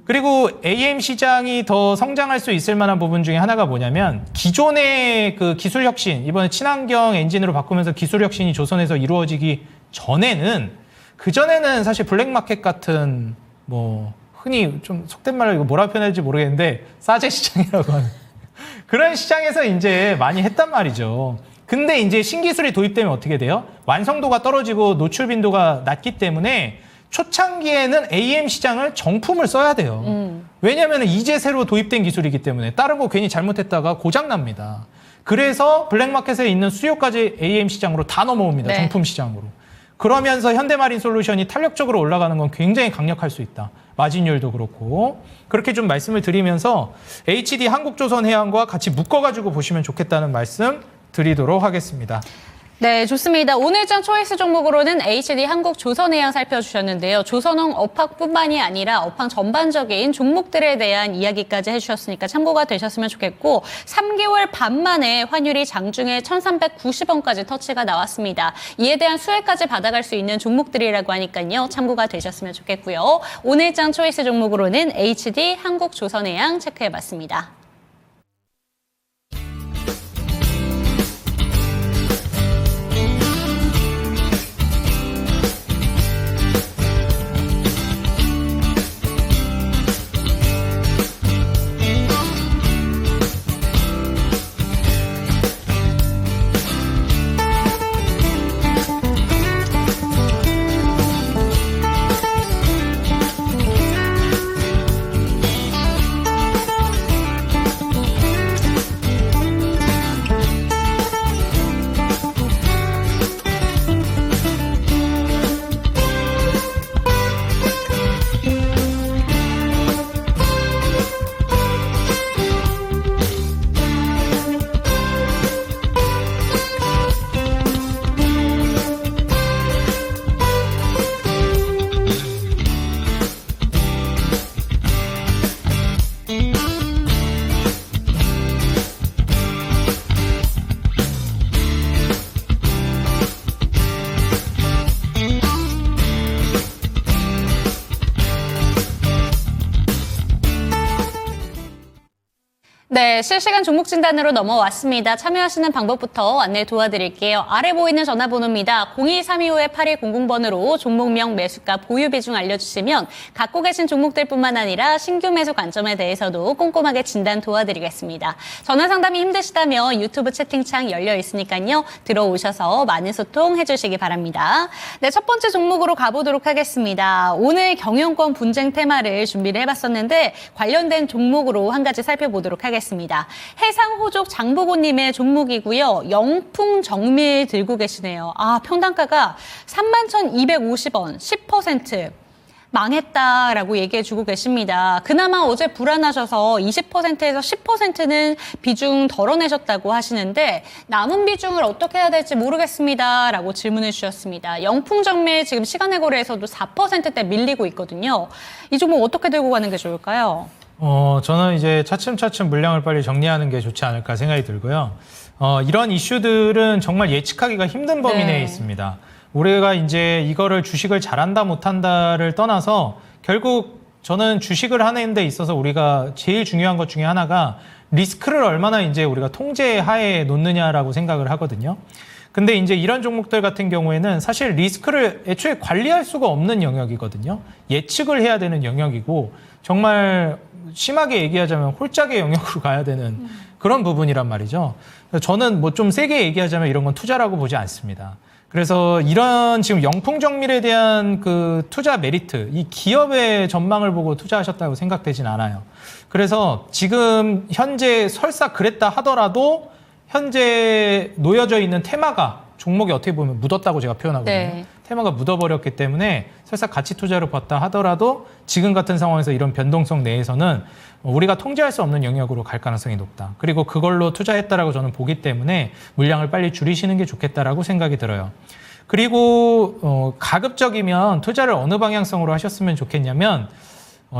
그리고 AM 시장이 더 성장할 수 있을 만한 부분 중에 하나가 뭐냐면 기존의 그 기술 혁신, 이번에 친환경 엔진으로 바꾸면서 기술 혁신이 조선에서 이루어지기 전에는 그전에는 사실 블랙마켓 같은 뭐 흔히 좀 속된 말로 이거 뭐라 표현할지 모르겠는데 싸제 시장이라고 하는 그런 시장에서 이제 많이 했단 말이죠. 근데 이제 신기술이 도입되면 어떻게 돼요? 완성도가 떨어지고 노출 빈도가 낮기 때문에 초창기에는 AM 시장을 정품을 써야 돼요. 왜냐하면 이제 새로 도입된 기술이기 때문에 다른 거 괜히 잘못했다가 고장납니다. 그래서 블랙마켓에 있는 수요까지 AM 시장으로 다 넘어옵니다. 네. 정품 시장으로. 그러면서 현대마린 솔루션이 탄력적으로 올라가는 건 굉장히 강력할 수 있다. 마진율도 그렇고. 그렇게 좀 말씀을 드리면서 HD 한국조선해양과 같이 묶어가지고 보시면 좋겠다는 말씀 드리도록 하겠습니다. 네, 좋습니다. 오늘장 초이스 종목으로는 HD 한국조선해양 살펴주셨는데요. 조선업 업황뿐만이 아니라 업황 전반적인 종목들에 대한 이야기까지 해주셨으니까 참고가 되셨으면 좋겠고 3개월 반 만에 환율이 장중에 1,390원까지 터치가 나왔습니다. 이에 대한 수혜까지 받아갈 수 있는 종목들이라고 하니까요. 참고가 되셨으면 좋겠고요. 오늘장 초이스 종목으로는 HD 한국조선해양 체크해봤습니다. 네, 실시간 종목 진단으로 넘어왔습니다. 참여하시는 방법부터 안내 도와드릴게요. 아래 보이는 전화번호입니다. 02-325-8100번으로 종목명, 매수가, 보유 비중 알려주시면 갖고 계신 종목들뿐만 아니라 신규 매수 관점에 대해서도 꼼꼼하게 진단 도와드리겠습니다. 전화 상담이 힘드시다면 유튜브 채팅창 열려 있으니까요. 들어오셔서 많은 소통해 주시기 바랍니다. 네, 첫 번째 종목으로 가보도록 하겠습니다. 오늘 경영권 분쟁 테마를 준비를 해봤었는데 관련된 종목으로 한 가지 살펴보도록 하겠습니다. 해상호족 장보고님의 종목이고요. 영풍정밀 들고 계시네요. 평단가가 31,250원, 10% 망했다라고 얘기해주고 계십니다. 그나마 어제 불안하셔서 20%에서 10%는 비중 덜어내셨다고 하시는데 남은 비중을 어떻게 해야 될지 모르겠습니다라고 질문을 주셨습니다. 영풍정밀 지금 시간의 거래에서도 4%대 밀리고 있거든요. 이 종목 어떻게 들고 가는 게 좋을까요? 저는 이제 차츰차츰 물량을 빨리 정리하는 게 좋지 않을까 생각이 들고요. 이런 이슈들은 정말 예측하기가 힘든 범위 내에 있습니다. 우리가 이제 이거를 주식을 잘한다 못한다를 떠나서 결국 저는 주식을 하는 데 있어서 우리가 제일 중요한 것 중에 하나가 리스크를 얼마나 이제 우리가 통제 하에 놓느냐라고 생각을 하거든요. 근데 이제 이런 종목들 같은 경우에는 사실 리스크를 애초에 관리할 수가 없는 영역이거든요. 예측을 해야 되는 영역이고 정말 심하게 얘기하자면 홀짝의 영역으로 가야 되는 그런 부분이란 말이죠. 저는 뭐 좀 세게 얘기하자면 이런 건 투자라고 보지 않습니다. 그래서 이런 지금 영풍 정밀에 대한 그 투자 메리트, 이 기업의 전망을 보고 투자하셨다고 생각되진 않아요. 그래서 지금 현재 설사 그랬다 하더라도 현재 놓여져 있는 테마가 종목이 어떻게 보면 묻었다고 제가 표현하거든요. 네. 테마가 묻어버렸기 때문에 설사 가치 투자로 봤다 하더라도 지금 같은 상황에서 이런 변동성 내에서는 우리가 통제할 수 없는 영역으로 갈 가능성이 높다. 그리고 그걸로 투자했다라고 저는 보기 때문에 물량을 빨리 줄이시는 게 좋겠다라고 생각이 들어요. 그리고 가급적이면 투자를 어느 방향성으로 하셨으면 좋겠냐면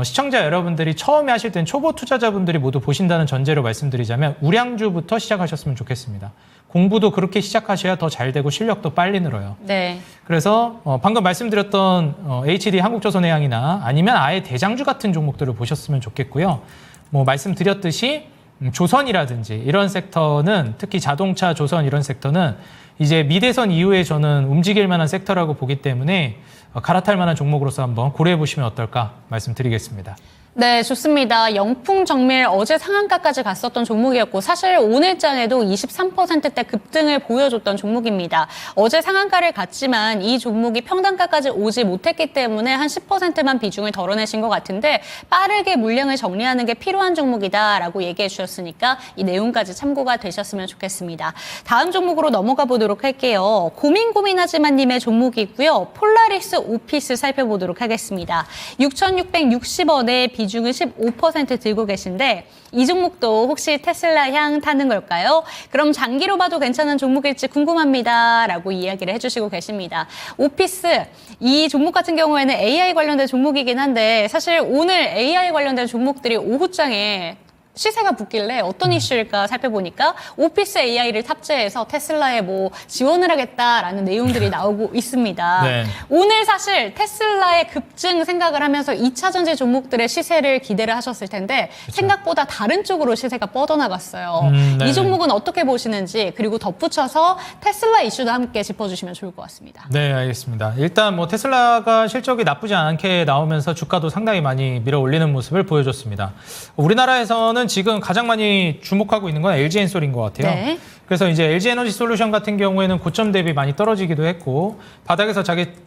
시청자 여러분들이 처음에 하실 땐 초보 투자자분들이 모두 보신다는 전제로 말씀드리자면 우량주부터 시작하셨으면 좋겠습니다. 공부도 그렇게 시작하셔야 더 잘 되고 실력도 빨리 늘어요. 네. 그래서 방금 말씀드렸던 HD 한국조선해양이나 아니면 아예 대장주 같은 종목들을 보셨으면 좋겠고요. 뭐 말씀드렸듯이 조선이라든지 이런 섹터는 특히 자동차, 조선 이런 섹터는 이제 미대선 이후에 저는 움직일 만한 섹터라고 보기 때문에 갈아탈 만한 종목으로서 한번 고려해 보시면 어떨까 말씀드리겠습니다. 네, 좋습니다. 영풍 정밀 어제 상한가까지 갔었던 종목이었고 사실 오늘장에도 23%대 급등을 보여줬던 종목입니다. 어제 상한가를 갔지만 이 종목이 평단가까지 오지 못했기 때문에 한 10%만 비중을 덜어내신 것 같은데 빠르게 물량을 정리하는 게 필요한 종목이다라고 얘기해 주셨으니까 이 내용까지 참고가 되셨으면 좋겠습니다. 다음 종목으로 넘어가 보도록 할게요. 고민하지만 님의 종목이고요. 폴라리스 오피스 살펴보도록 하겠습니다. 6,660원에 비중은 15% 들고 계신데 이 종목도 혹시 테슬라 향 타는 걸까요? 그럼 장기로 봐도 괜찮은 종목일지 궁금합니다. 라고 이야기를 해주시고 계십니다. 오피스, 이 종목 같은 경우에는 AI 관련된 종목이긴 한데 사실 오늘 AI 관련된 종목들이 오후장에 시세가 붙길래 어떤 이슈일까 살펴보니까 오피스 AI를 탑재해서 테슬라에 뭐 지원을 하겠다라는 내용들이 나오고 있습니다. 네. 오늘 사실 테슬라의 급증 생각을 하면서 2차 전지 종목들의 시세를 기대를 하셨을 텐데 그쵸. 생각보다 다른 쪽으로 시세가 뻗어나갔어요. 이 종목은 어떻게 보시는지 그리고 덧붙여서 테슬라 이슈도 함께 짚어주시면 좋을 것 같습니다. 네, 알겠습니다. 일단 뭐 테슬라가 실적이 나쁘지 않게 나오면서 주가도 상당히 많이 밀어 올리는 모습을 보여줬습니다. 우리나라에서는 지금 가장 많이 주목하고 있는 건 LG엔솔인 것 같아요. 네. 그래서 이제 LG에너지솔루션 같은 경우에는 고점 대비 많이 떨어지기도 했고 바닥에서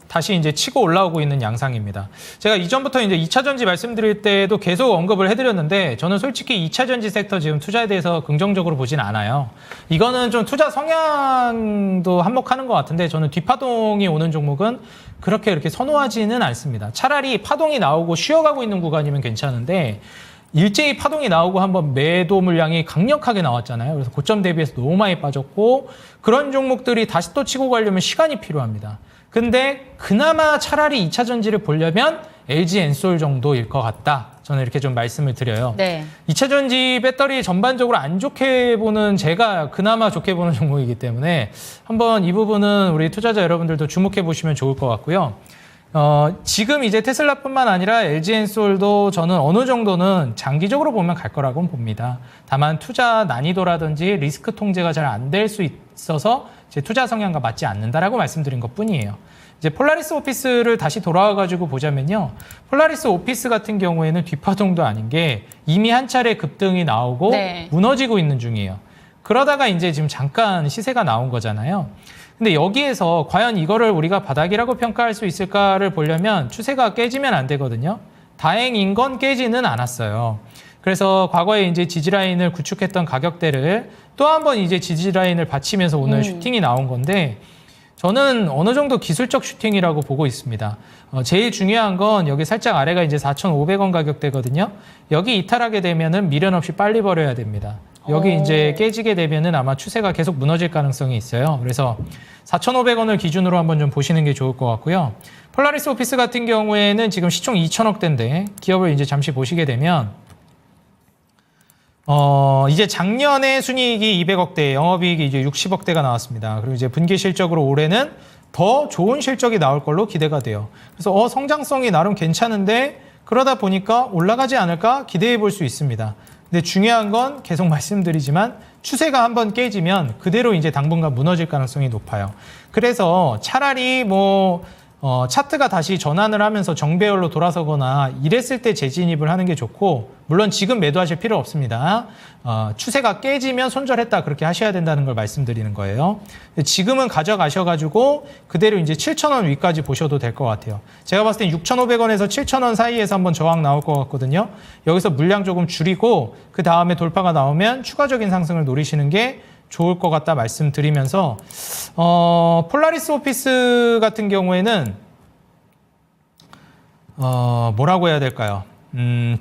다시 이제 치고 올라오고 있는 양상입니다. 제가 이전부터 이제 2차 전지 말씀드릴 때도 계속 언급을 해드렸는데 저는 솔직히 2차 전지 섹터 지금 투자에 대해서 긍정적으로 보진 않아요. 이거는 좀 투자 성향도 한몫하는 것 같은데 저는 뒷파동이 오는 종목은 그렇게 선호하지는 않습니다. 차라리 파동이 나오고 쉬어가고 있는 구간이면 괜찮은데 일제히 파동이 나오고 한번 매도 물량이 강력하게 나왔잖아요. 그래서 고점 대비해서 너무 많이 빠졌고 그런 종목들이 다시 또 치고 가려면 시간이 필요합니다. 근데 그나마 차라리 2차 전지를 보려면 LG엔솔 정도일 것 같다. 저는 이렇게 좀 말씀을 드려요. 네. 2차 전지 배터리 전반적으로 안 좋게 보는 제가 그나마 좋게 보는 종목이기 때문에 한번 이 부분은 우리 투자자 여러분들도 주목해 보시면 좋을 것 같고요. 지금 이제 테슬라뿐만 아니라 LG엔솔도 저는 어느 정도는 장기적으로 보면 갈 거라고 봅니다. 다만 투자 난이도라든지 리스크 통제가 잘 안 될 수 있어서 제 투자 성향과 맞지 않는다라고 말씀드린 것뿐이에요. 이제 폴라리스 오피스를 다시 돌아와가지고 보자면요. 폴라리스 오피스 같은 경우에는 뒷파동도 아닌 게 이미 한 차례 급등이 나오고 무너지고 있는 중이에요. 그러다가 이제 지금 잠깐 시세가 나온 거잖아요. 근데 여기에서 과연 이거를 우리가 바닥이라고 평가할 수 있을까를 보려면 추세가 깨지면 안 되거든요. 다행인 건 깨지는 않았어요. 그래서 과거에 이제 지지라인을 구축했던 가격대를 또 한 번 이제 지지라인을 받치면서 오늘 슈팅이 나온 건데 저는 어느 정도 기술적 슈팅이라고 보고 있습니다. 제일 중요한 건 여기 살짝 아래가 이제 4,500원 가격대거든요. 여기 이탈하게 되면은 미련 없이 빨리 버려야 됩니다. 여기 이제 깨지게 되면은 아마 추세가 계속 무너질 가능성이 있어요. 그래서 4,500원을 기준으로 한번 좀 보시는 게 좋을 것 같고요. 폴라리스 오피스 같은 경우에는 지금 시총 2,000억대인데 기업을 이제 잠시 보시게 되면 이제 작년에 순이익이 200억대, 영업이익이 이제 60억대가 나왔습니다. 그리고 이제 분기 실적으로 올해는 더 좋은 실적이 나올 걸로 기대가 돼요. 그래서 성장성이 나름 괜찮은데 그러다 보니까 올라가지 않을까 기대해 볼 수 있습니다. 근데 중요한 건 계속 말씀드리지만 추세가 한번 깨지면 그대로 이제 당분간 무너질 가능성이 높아요. 그래서 차라리 차트가 다시 전환을 하면서 정배열로 돌아서거나 이랬을 때 재진입을 하는 게 좋고, 물론 지금 매도하실 필요 없습니다. 추세가 깨지면 손절했다 그렇게 하셔야 된다는 걸 말씀드리는 거예요. 지금은 가져가셔가지고 그대로 이제 7,000원 위까지 보셔도 될 것 같아요. 제가 봤을 땐 6,500원에서 7,000원 사이에서 한번 저항 나올 것 같거든요. 여기서 물량 조금 줄이고 그 다음에 돌파가 나오면 추가적인 상승을 노리시는 게 좋을 것 같다 말씀드리면서, 폴라리스 오피스 같은 경우에는 뭐라고 해야 될까요?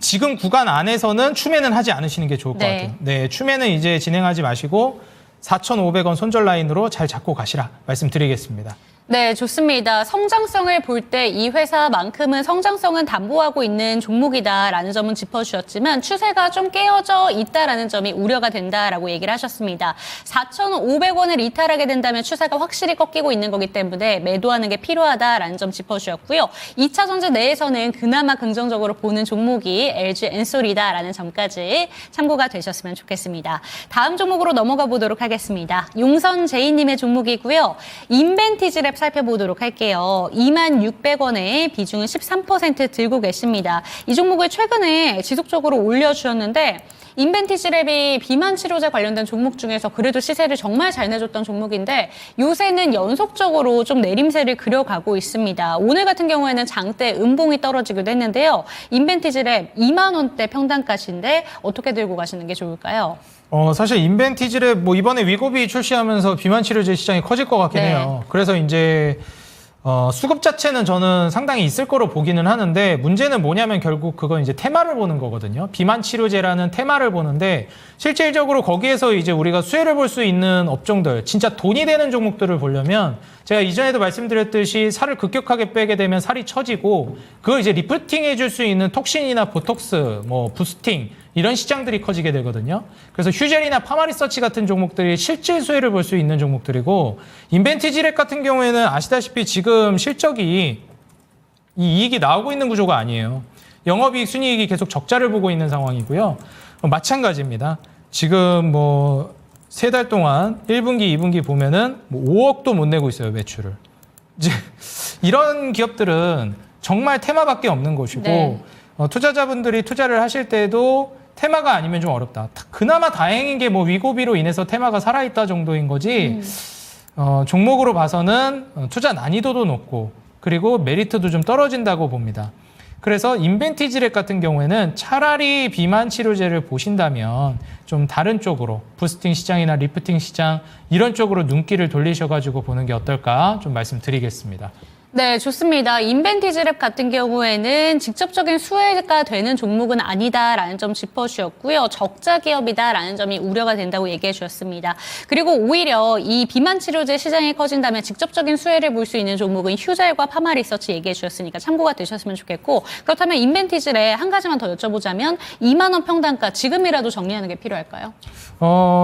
지금 구간 안에서는 추매는 하지 않으시는 게 좋을 것 같아요. 네, 추매는 이제 진행하지 마시고 4,500원 손절 라인으로 잘 잡고 가시라 말씀드리겠습니다. 네, 좋습니다. 성장성을 볼 때 이 회사만큼은 성장성은 담보하고 있는 종목이다라는 점은 짚어주셨지만 추세가 좀 깨어져 있다라는 점이 우려가 된다라고 얘기를 하셨습니다. 4,500원을 이탈하게 된다면 추세가 확실히 꺾이고 있는 거기 때문에 매도하는 게 필요하다라는 점 짚어주셨고요. 2차 전지 내에서는 그나마 긍정적으로 보는 종목이 LG 엔솔이다라는 점까지 참고가 되셨으면 좋겠습니다. 다음 종목으로 넘어가 보도록 하겠습니다. 용선제이님의 종목이고요. 인벤티지랩 살펴보도록 할게요. 26,600원에 비중은 13% 들고 계십니다. 이 종목을 최근에 지속적으로 올려주셨는데 인벤티지랩이 비만 치료제 관련된 종목 중에서 그래도 시세를 정말 잘 내줬던 종목인데 요새는 연속적으로 좀 내림세를 그려가고 있습니다. 오늘 같은 경우에는 장대 음봉이 떨어지기도 했는데요. 인벤티지랩 2만 원대 평단가신데 어떻게 들고 가시는 게 좋을까요? 사실 인벤티지랩 이번에 위고비 출시하면서 비만 치료제 시장이 커질 것 같긴 해요. 그래서 이제 수급 자체는 저는 상당히 있을 거로 보기는 하는데, 문제는 뭐냐면 결국 그건 이제 테마를 보는 거거든요. 비만 치료제라는 테마를 보는데 실질적으로 거기에서 이제 우리가 수혜를 볼 수 있는 업종들, 진짜 돈이 되는 종목들을 보려면 제가 이전에도 말씀드렸듯이 살을 급격하게 빼게 되면 살이 처지고 그걸 이제 리프팅 해줄 수 있는 톡신이나 보톡스, 부스팅 이런 시장들이 커지게 되거든요. 그래서 휴젤이나 파마리서치 같은 종목들이 실질 수혜를 볼 수 있는 종목들이고, 인벤티지랩 같은 경우에는 아시다시피 지금 실적이 이 이익이 나오고 있는 구조가 아니에요. 영업이익, 순이익이 계속 적자를 보고 있는 상황이고요. 마찬가지입니다. 지금 3달 동안 1분기, 2분기 보면은 5억도 못 내고 있어요, 매출을. 이제 이런 기업들은 정말 테마밖에 없는 것이고, 투자자분들이 투자를 하실 때도 테마가 아니면 좀 어렵다. 그나마 다행인 게 위고비로 인해서 테마가 살아있다 정도인 거지, 종목으로 봐서는 투자 난이도도 높고 그리고 메리트도 좀 떨어진다고 봅니다. 그래서 인벤티지랩 같은 경우에는 차라리 비만 치료제를 보신다면 좀 다른 쪽으로 부스팅 시장이나 리프팅 시장 이런 쪽으로 눈길을 돌리셔가지고 보는 게 어떨까 좀 말씀드리겠습니다. 네, 좋습니다. 인벤티지랩 같은 경우에는 직접적인 수혜가 되는 종목은 아니다라는 점 짚어주셨고요. 적자 기업이다라는 점이 우려가 된다고 얘기해 주셨습니다. 그리고 오히려 이 비만 치료제 시장이 커진다면 직접적인 수혜를 볼 수 있는 종목은 휴젤과 파마리서치 얘기해 주셨으니까 참고가 되셨으면 좋겠고, 그렇다면 인벤티지랩 한 가지만 더 여쭤보자면 2만 원 평단가 지금이라도 정리하는 게 필요할까요?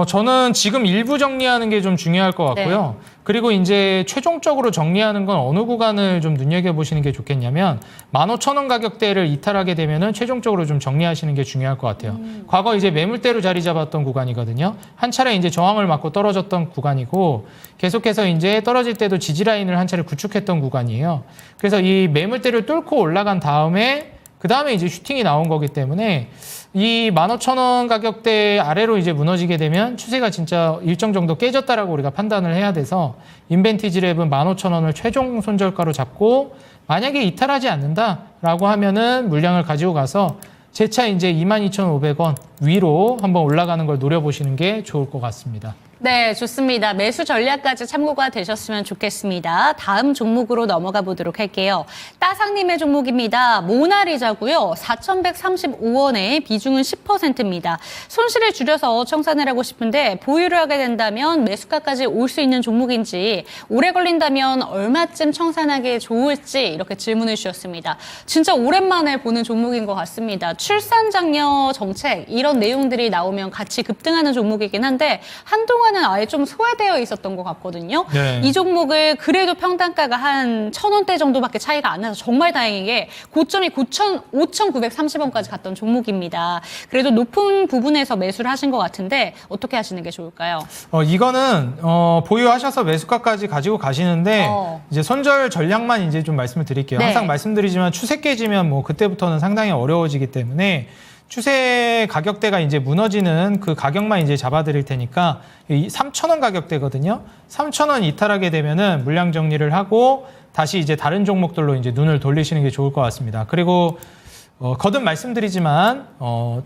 저는 지금 일부 정리하는 게 좀 중요할 것 같고요. 그리고 이제 최종적으로 정리하는 건 어느 구간을 좀 눈여겨보시는 게 좋겠냐면 15,000원 가격대를 이탈하게 되면은 최종적으로 좀 정리하시는 게 중요할 것 같아요. 과거 이제 매물대로 자리 잡았던 구간이거든요. 한 차례 이제 저항을 맞고 떨어졌던 구간이고, 계속해서 이제 떨어질 때도 지지라인을 한 차례 구축했던 구간이에요. 그래서 이 매물대를 뚫고 올라간 다음에 그 다음에 이제 슈팅이 나온 거기 때문에 이 15,000원 가격대 아래로 이제 무너지게 되면 추세가 진짜 일정 정도 깨졌다라고 우리가 판단을 해야 돼서 인벤티지랩은 15,000원을 최종 손절가로 잡고, 만약에 이탈하지 않는다라고 하면은 물량을 가지고 가서 재차 이제 22,500원 위로 한번 올라가는 걸 노려보시는 게 좋을 것 같습니다. 네, 좋습니다. 매수 전략까지 참고가 되셨으면 좋겠습니다. 다음 종목으로 넘어가 보도록 할게요. 따상님의 종목입니다. 모나리자고요. 4,135원에 비중은 10%입니다. 손실을 줄여서 청산을 하고 싶은데 보유를 하게 된다면 매수가까지 올 수 있는 종목인지, 오래 걸린다면 얼마쯤 청산하기 좋을지 이렇게 질문을 주셨습니다. 진짜 오랜만에 보는 종목인 것 같습니다. 출산 장려 정책 이런 내용들이 나오면 같이 급등하는 종목이긴 한데 한동안 테마는 아예 좀 소외되어 있었던 것 같거든요. 네. 이 종목을 그래도 평단가가 한 1,000원대 정도밖에 차이가 안 나서 정말 다행이게 고점이 5,930원까지 갔던 종목입니다. 그래도 높은 부분에서 매수를 하신 것 같은데 어떻게 하시는 게 좋을까요? 이거는 보유하셔서 매수가까지 가지고 가시는데 이제 손절 전략만 이제 좀 말씀을 드릴게요. 네. 항상 말씀드리지만 추세 깨지면 뭐 그때부터는 상당히 어려워지기 때문에 추세 가격대가 이제 무너지는 그 가격만 이제 잡아드릴 테니까 3,000원 가격대거든요. 3,000원 이탈하게 되면은 물량 정리를 하고 다시 이제 다른 종목들로 이제 눈을 돌리시는 게 좋을 것 같습니다. 그리고 거듭 말씀드리지만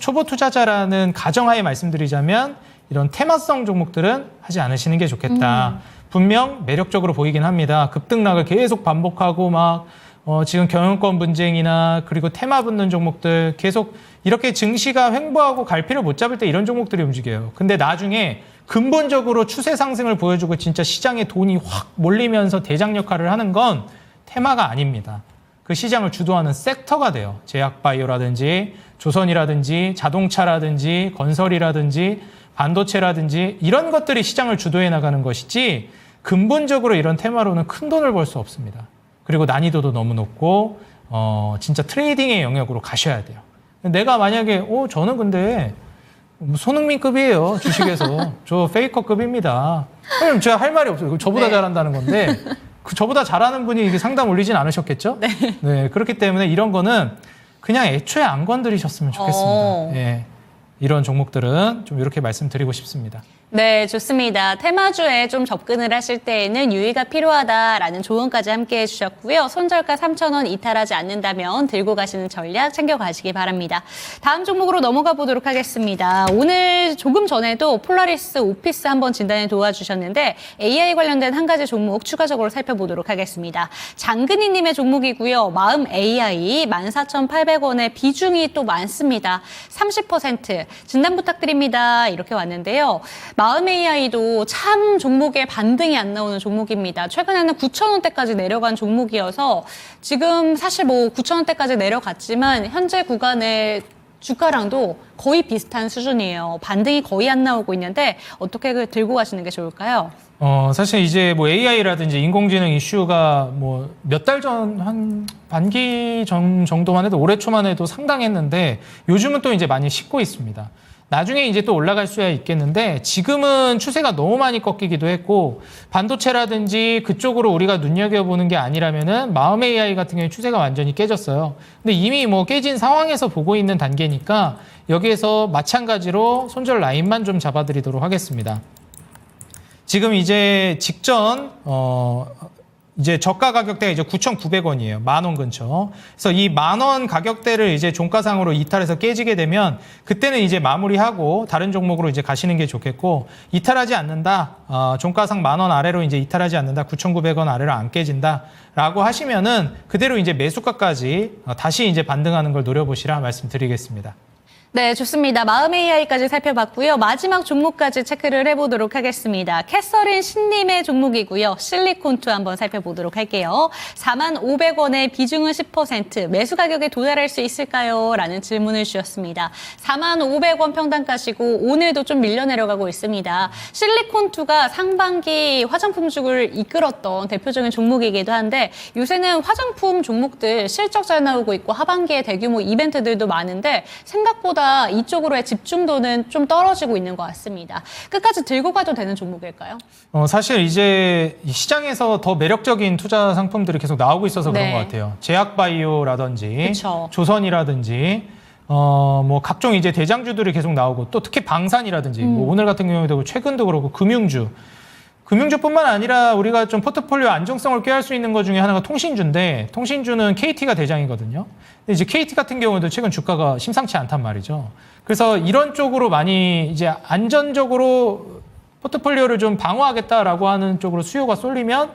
초보 투자자라는 가정하에 말씀드리자면 이런 테마성 종목들은 하지 않으시는 게 좋겠다. 분명 매력적으로 보이긴 합니다. 급등락을 계속 반복하고 막 지금 경영권 분쟁이나 그리고 테마 붙는 종목들 계속 이렇게 증시가 횡보하고 갈피를 못 잡을 때 이런 종목들이 움직여요. 근데 나중에 근본적으로 추세 상승을 보여주고 진짜 시장에 돈이 확 몰리면서 대장 역할을 하는 건 테마가 아닙니다. 그 시장을 주도하는 섹터가 돼요. 제약바이오라든지 조선이라든지 자동차라든지 건설이라든지 반도체라든지 이런 것들이 시장을 주도해 나가는 것이지 근본적으로 이런 테마로는 큰 돈을 벌 수 없습니다. 그리고 난이도도 너무 높고 진짜 트레이딩의 영역으로 가셔야 돼요. 내가 만약에 저는 근데 손흥민급이에요. 주식에서. 저 페이커급입니다. 그럼 제가 할 말이 없어요. 저보다 네. 잘한다는 건데 저보다 잘하는 분이 이게 상담 올리진 않으셨겠죠? 네. 그렇기 때문에 이런 거는 그냥 애초에 안 건드리셨으면 좋겠습니다. 예. 이런 종목들은 좀 이렇게 말씀드리고 싶습니다. 네, 좋습니다. 테마주에 좀 접근을 하실 때에는 유의가 필요하다라는 조언까지 함께 해주셨고요. 손절가 3,000원 이탈하지 않는다면 들고 가시는 전략 챙겨가시기 바랍니다. 다음 종목으로 넘어가 보도록 하겠습니다. 오늘 조금 전에도 폴라리스 오피스 한번 진단에 도와주셨는데 AI 관련된 한 가지 종목 추가적으로 살펴보도록 하겠습니다. 장근희님의 종목이고요. 마음 AI 14,800원의 비중이 또 많습니다. 30% 진단 부탁드립니다. 이렇게 왔는데요. 마음 AI도 참 종목에 반등이 안 나오는 종목입니다. 최근에는 9,000원대까지 내려간 종목이어서 지금 사실 뭐 9,000원대까지 내려갔지만 현재 구간의 주가랑도 거의 비슷한 수준이에요. 반등이 거의 안 나오고 있는데 어떻게 들고 가시는 게 좋을까요? 사실 이제 뭐 AI라든지 인공지능 이슈가 뭐 몇 달 전, 한 반기 전 정도만 해도 올해 초만 해도 상당했는데 요즘은 또 이제 많이 식고 있습니다. 나중에 이제 또 올라갈 수야 있겠는데 지금은 추세가 너무 많이 꺾이기도 했고 반도체라든지 그쪽으로 우리가 눈여겨보는 게 아니라면은 마음 AI 같은 경우에 추세가 완전히 깨졌어요. 근데 이미 뭐 깨진 상황에서 보고 있는 단계니까 여기에서 마찬가지로 손절 라인만 좀 잡아드리도록 하겠습니다. 지금 이제 직전 이제 저가 가격대가 이제 9,900원이에요. 10,000원 근처. 그래서 이 10,000원 가격대를 이제 종가상으로 이탈해서 깨지게 되면 그때는 이제 마무리하고 다른 종목으로 이제 가시는 게 좋겠고 이탈하지 않는다. 종가상 10,000원 아래로 이제 이탈하지 않는다. 9,900원 아래로 안 깨진다라고 하시면은 그대로 이제 매수가까지 다시 이제 반등하는 걸 노려보시라 말씀드리겠습니다. 네, 좋습니다. 마음 AI까지 살펴봤고요. 마지막 종목까지 체크를 해보도록 하겠습니다. 캐서린 신님의 종목이고요. 실리콘2 한번 살펴보도록 할게요. 45,500원의 비중은 10%, 매수 가격에 도달할 수 있을까요? 라는 질문을 주셨습니다. 45,500원 평단가시고 오늘도 좀 밀려 내려가고 있습니다. 실리콘2가 상반기 화장품주를 이끌었던 대표적인 종목이기도 한데 요새는 화장품 종목들 실적 잘 나오고 있고 하반기에 대규모 이벤트들도 많은데 생각보다 이쪽으로의 집중도는 좀 떨어지고 있는 것 같습니다. 끝까지 들고 가도 되는 종목일까요? 사실 이제 시장에서 더 매력적인 투자 상품들이 계속 나오고 있어서 그런 것 같아요. 제약바이오라든지 그쵸. 조선이라든지 뭐 각종 이제 대장주들이 계속 나오고 또 특히 방산이라든지 뭐 오늘 같은 경우에도 최근도 그렇고 금융주뿐만 아니라 우리가 좀 포트폴리오 안정성을 꾀할 수 있는 것 중에 하나가 통신주인데 통신주는 KT가 대장이거든요. 근데 이제 KT 같은 경우도 최근 주가가 심상치 않단 말이죠. 그래서 이런 쪽으로 많이 이제 안전적으로 포트폴리오를 좀 방어하겠다라고 하는 쪽으로 수요가 쏠리면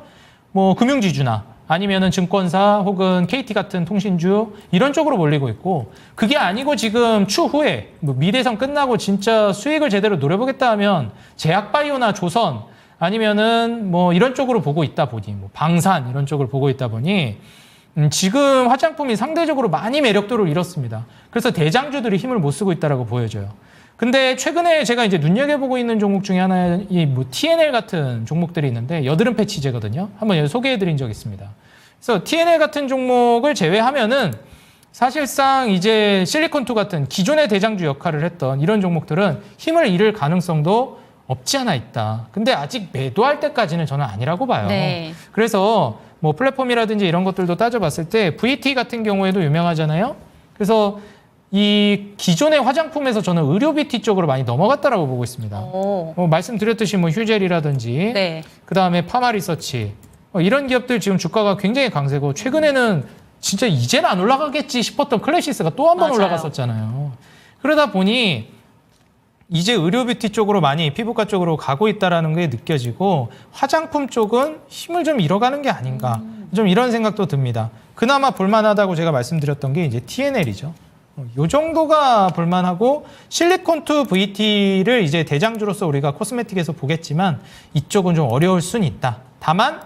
뭐 금융지주나 아니면은 증권사 혹은 KT 같은 통신주 이런 쪽으로 몰리고 있고 그게 아니고 지금 추후에 뭐 미대선 끝나고 진짜 수익을 제대로 노려보겠다 하면 제약바이오나 조선 아니면은 뭐 이런 쪽으로 보고 있다 보니 뭐 방산 이런 쪽을 보고 있다 보니 지금 화장품이 상대적으로 많이 매력도를 잃었습니다. 그래서 대장주들이 힘을 못 쓰고 있다라고 보여져요. 근데 최근에 제가 이제 눈여겨보고 있는 종목 중에 하나의 뭐 TNL 같은 종목들이 있는데 여드름 패치제거든요. 한번 소개해드린 적 있습니다. 그래서 TNL 같은 종목을 제외하면은 사실상 이제 실리콘2 같은 기존의 대장주 역할을 했던 이런 종목들은 힘을 잃을 가능성도 없지 않아 있다. 근데 아직 매도할 때까지는 저는 아니라고 봐요. 네. 그래서 뭐 플랫폼이라든지 이런 것들도 따져봤을 때 VT 같은 경우에도 유명하잖아요. 그래서 이 기존의 화장품에서 저는 의료 뷰티 쪽으로 많이 넘어갔다라고 보고 있습니다. 말씀드렸듯이 뭐 휴젤이라든지 네. 그다음에 파마리서치 이런 기업들 지금 주가가 굉장히 강세고 최근에는 진짜 이제는 안 올라가겠지 싶었던 클래시스가 또 한 번 맞아요. 올라갔었잖아요. 그러다 보니 이제 의료 뷰티 쪽으로 많이 피부과 쪽으로 가고 있다라는 게 느껴지고 화장품 쪽은 힘을 좀 잃어가는 게 아닌가 좀 이런 생각도 듭니다. 그나마 볼만하다고 제가 말씀드렸던 게 이제 TNL이죠. 요 정도가 볼만하고 실리콘2 VT를 이제 대장주로서 우리가 코스메틱에서 보겠지만 이쪽은 좀 어려울 수는 있다. 다만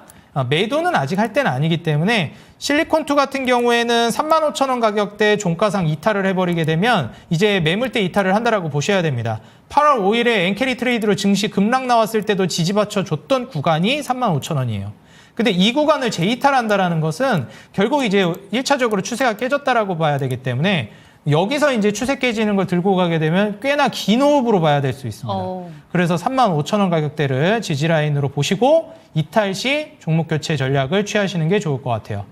매도는 아직 할 때는 아니기 때문에 실리콘2 같은 경우에는 35,000원 가격대 종가상 이탈을 해버리게 되면 이제 매물대 이탈을 한다라고 보셔야 됩니다. 8월 5일에 엔캐리 트레이드로 증시 급락 나왔을 때도 지지받쳐 줬던 구간이 35,000원이에요. 근데 이 구간을 재이탈한다라는 것은 결국 이제 1차적으로 추세가 깨졌다라고 봐야 되기 때문에 여기서 이제 추세 깨지는 걸 들고 가게 되면 꽤나 긴 호흡으로 봐야 될 수 있습니다. 그래서 35,000원 가격대를 지지라인으로 보시고 이탈 시 종목 교체 전략을 취하시는 게 좋을 것 같아요.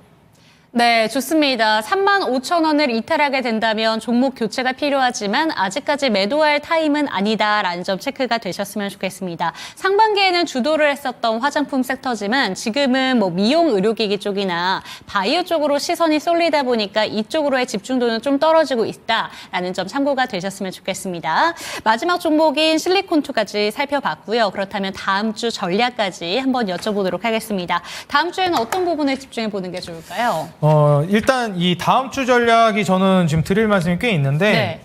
네, 좋습니다. 35,000원을 이탈하게 된다면 종목 교체가 필요하지만 아직까지 매도할 타임은 아니다라는 점 체크가 되셨으면 좋겠습니다. 상반기에는 주도를 했었던 화장품 섹터지만 지금은 뭐 미용 의료기기 쪽이나 바이오 쪽으로 시선이 쏠리다 보니까 이쪽으로의 집중도는 좀 떨어지고 있다라는 점 참고가 되셨으면 좋겠습니다. 마지막 종목인 실리콘2까지 살펴봤고요. 그렇다면 다음 주 전략까지 한번 여쭤보도록 하겠습니다. 다음 주에는 어떤 부분에 집중해 보는 게 좋을까요? 일단 이 다음 주 전략이 저는 지금 드릴 말씀이 꽤 있는데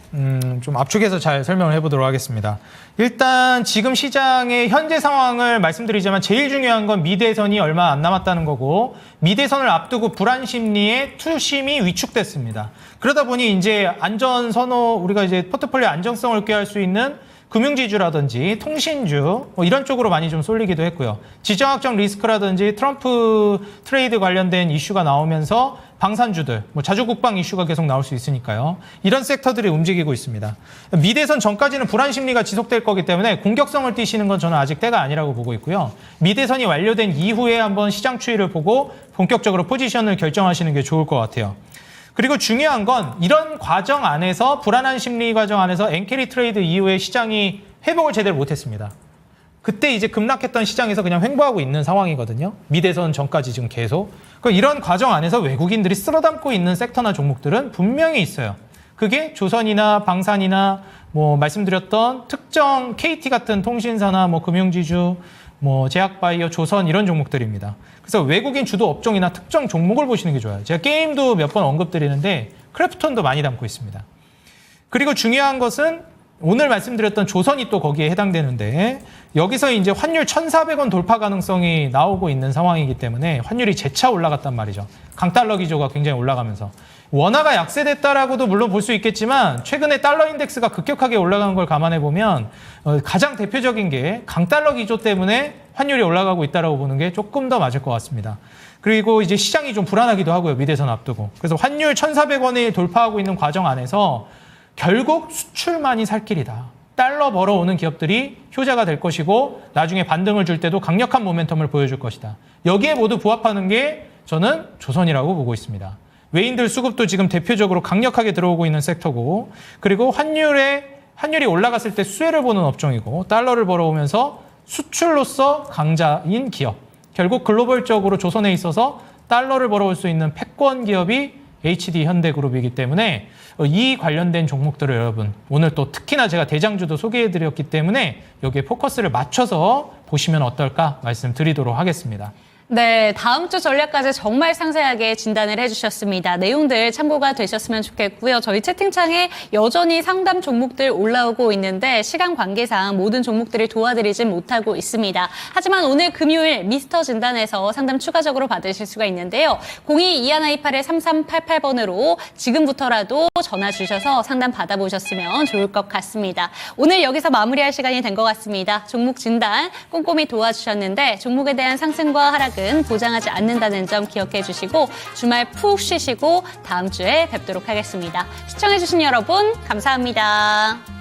좀 압축해서 잘 설명을 해보도록 하겠습니다. 일단 지금 시장의 현재 상황을 말씀드리자면 제일 중요한 건 미대선이 얼마 안 남았다는 거고 미대선을 앞두고 불안 심리에 투심이 위축됐습니다. 그러다 보니 이제 안전 선호 우리가 이제 포트폴리오 안정성을 꾀할 수 있는 금융지주라든지 통신주 뭐 이런 쪽으로 많이 좀 쏠리기도 했고요. 지정학적 리스크라든지 트럼프 트레이드 관련된 이슈가 나오면서 방산주들, 뭐 자주국방 이슈가 계속 나올 수 있으니까요. 이런 섹터들이 움직이고 있습니다. 미대선 전까지는 불안 심리가 지속될 거기 때문에 공격성을 띠시는 건 저는 아직 때가 아니라고 보고 있고요. 미대선이 완료된 이후에 한번 시장 추이를 보고 본격적으로 포지션을 결정하시는 게 좋을 것 같아요. 그리고 중요한 건 이런 과정 안에서 불안한 심리 과정 안에서 엔캐리 트레이드 이후에 시장이 회복을 제대로 못했습니다. 그때 이제 급락했던 시장에서 그냥 횡보하고 있는 상황이거든요. 미대선 전까지 지금 계속. 이런 과정 안에서 외국인들이 쓸어담고 있는 섹터나 종목들은 분명히 있어요. 그게 조선이나 방산이나 뭐 말씀드렸던 특정 KT 같은 통신사나 뭐 금융지주, 뭐 제약바이오, 조선 이런 종목들입니다. 그래서 외국인 주도 업종이나 특정 종목을 보시는 게 좋아요. 제가 게임도 몇 번 언급드리는데 크래프톤도 많이 담고 있습니다. 그리고 중요한 것은 오늘 말씀드렸던 조선이 또 거기에 해당되는데 여기서 이제 환율 1,400원 돌파 가능성이 나오고 있는 상황이기 때문에 환율이 재차 올라갔단 말이죠. 강달러 기조가 굉장히 올라가면서. 원화가 약세됐다라고도 물론 볼 수 있겠지만 최근에 달러 인덱스가 급격하게 올라간 걸 감안해 보면 가장 대표적인 게 강달러 기조 때문에 환율이 올라가고 있다라고 보는 게 조금 더 맞을 것 같습니다. 그리고 이제 시장이 좀 불안하기도 하고요. 미대선 앞두고. 그래서 환율 1,400원을 돌파하고 있는 과정 안에서 결국 수출만이 살 길이다. 달러 벌어오는 기업들이 효자가 될 것이고 나중에 반등을 줄 때도 강력한 모멘텀을 보여줄 것이다. 여기에 모두 부합하는 게 저는 조선이라고 보고 있습니다. 외인들 수급도 지금 대표적으로 강력하게 들어오고 있는 섹터고 그리고 환율이 올라갔을 때 수혜를 보는 업종이고 달러를 벌어오면서 수출로서 강자인 기업. 결국 글로벌적으로 조선에 있어서 달러를 벌어올 수 있는 패권 기업이 HD 현대그룹이기 때문에 이 관련된 종목들을 여러분 오늘 또 특히나 제가 대장주도 소개해드렸기 때문에 여기에 포커스를 맞춰서 보시면 어떨까 말씀드리도록 하겠습니다. 네, 다음 주 전략까지 정말 상세하게 진단을 해주셨습니다. 내용들 참고가 되셨으면 좋겠고요. 저희 채팅창에 여전히 상담 종목들 올라오고 있는데 시간 관계상 모든 종목들을 도와드리진 못하고 있습니다. 하지만 오늘 금요일 미스터 진단에서 상담 추가적으로 받으실 수가 있는데요. 02-2128-3388번으로 지금부터라도 꼭 전화 주셔서 상담 받아보셨으면 좋을 것 같습니다. 오늘 여기서 마무리할 시간이 된 것 같습니다. 종목 진단 꼼꼼히 도와주셨는데 종목에 대한 상승과 하락은 보장하지 않는다는 점 기억해 주시고 주말 푹 쉬시고 다음 주에 뵙도록 하겠습니다. 시청해주신 여러분 감사합니다.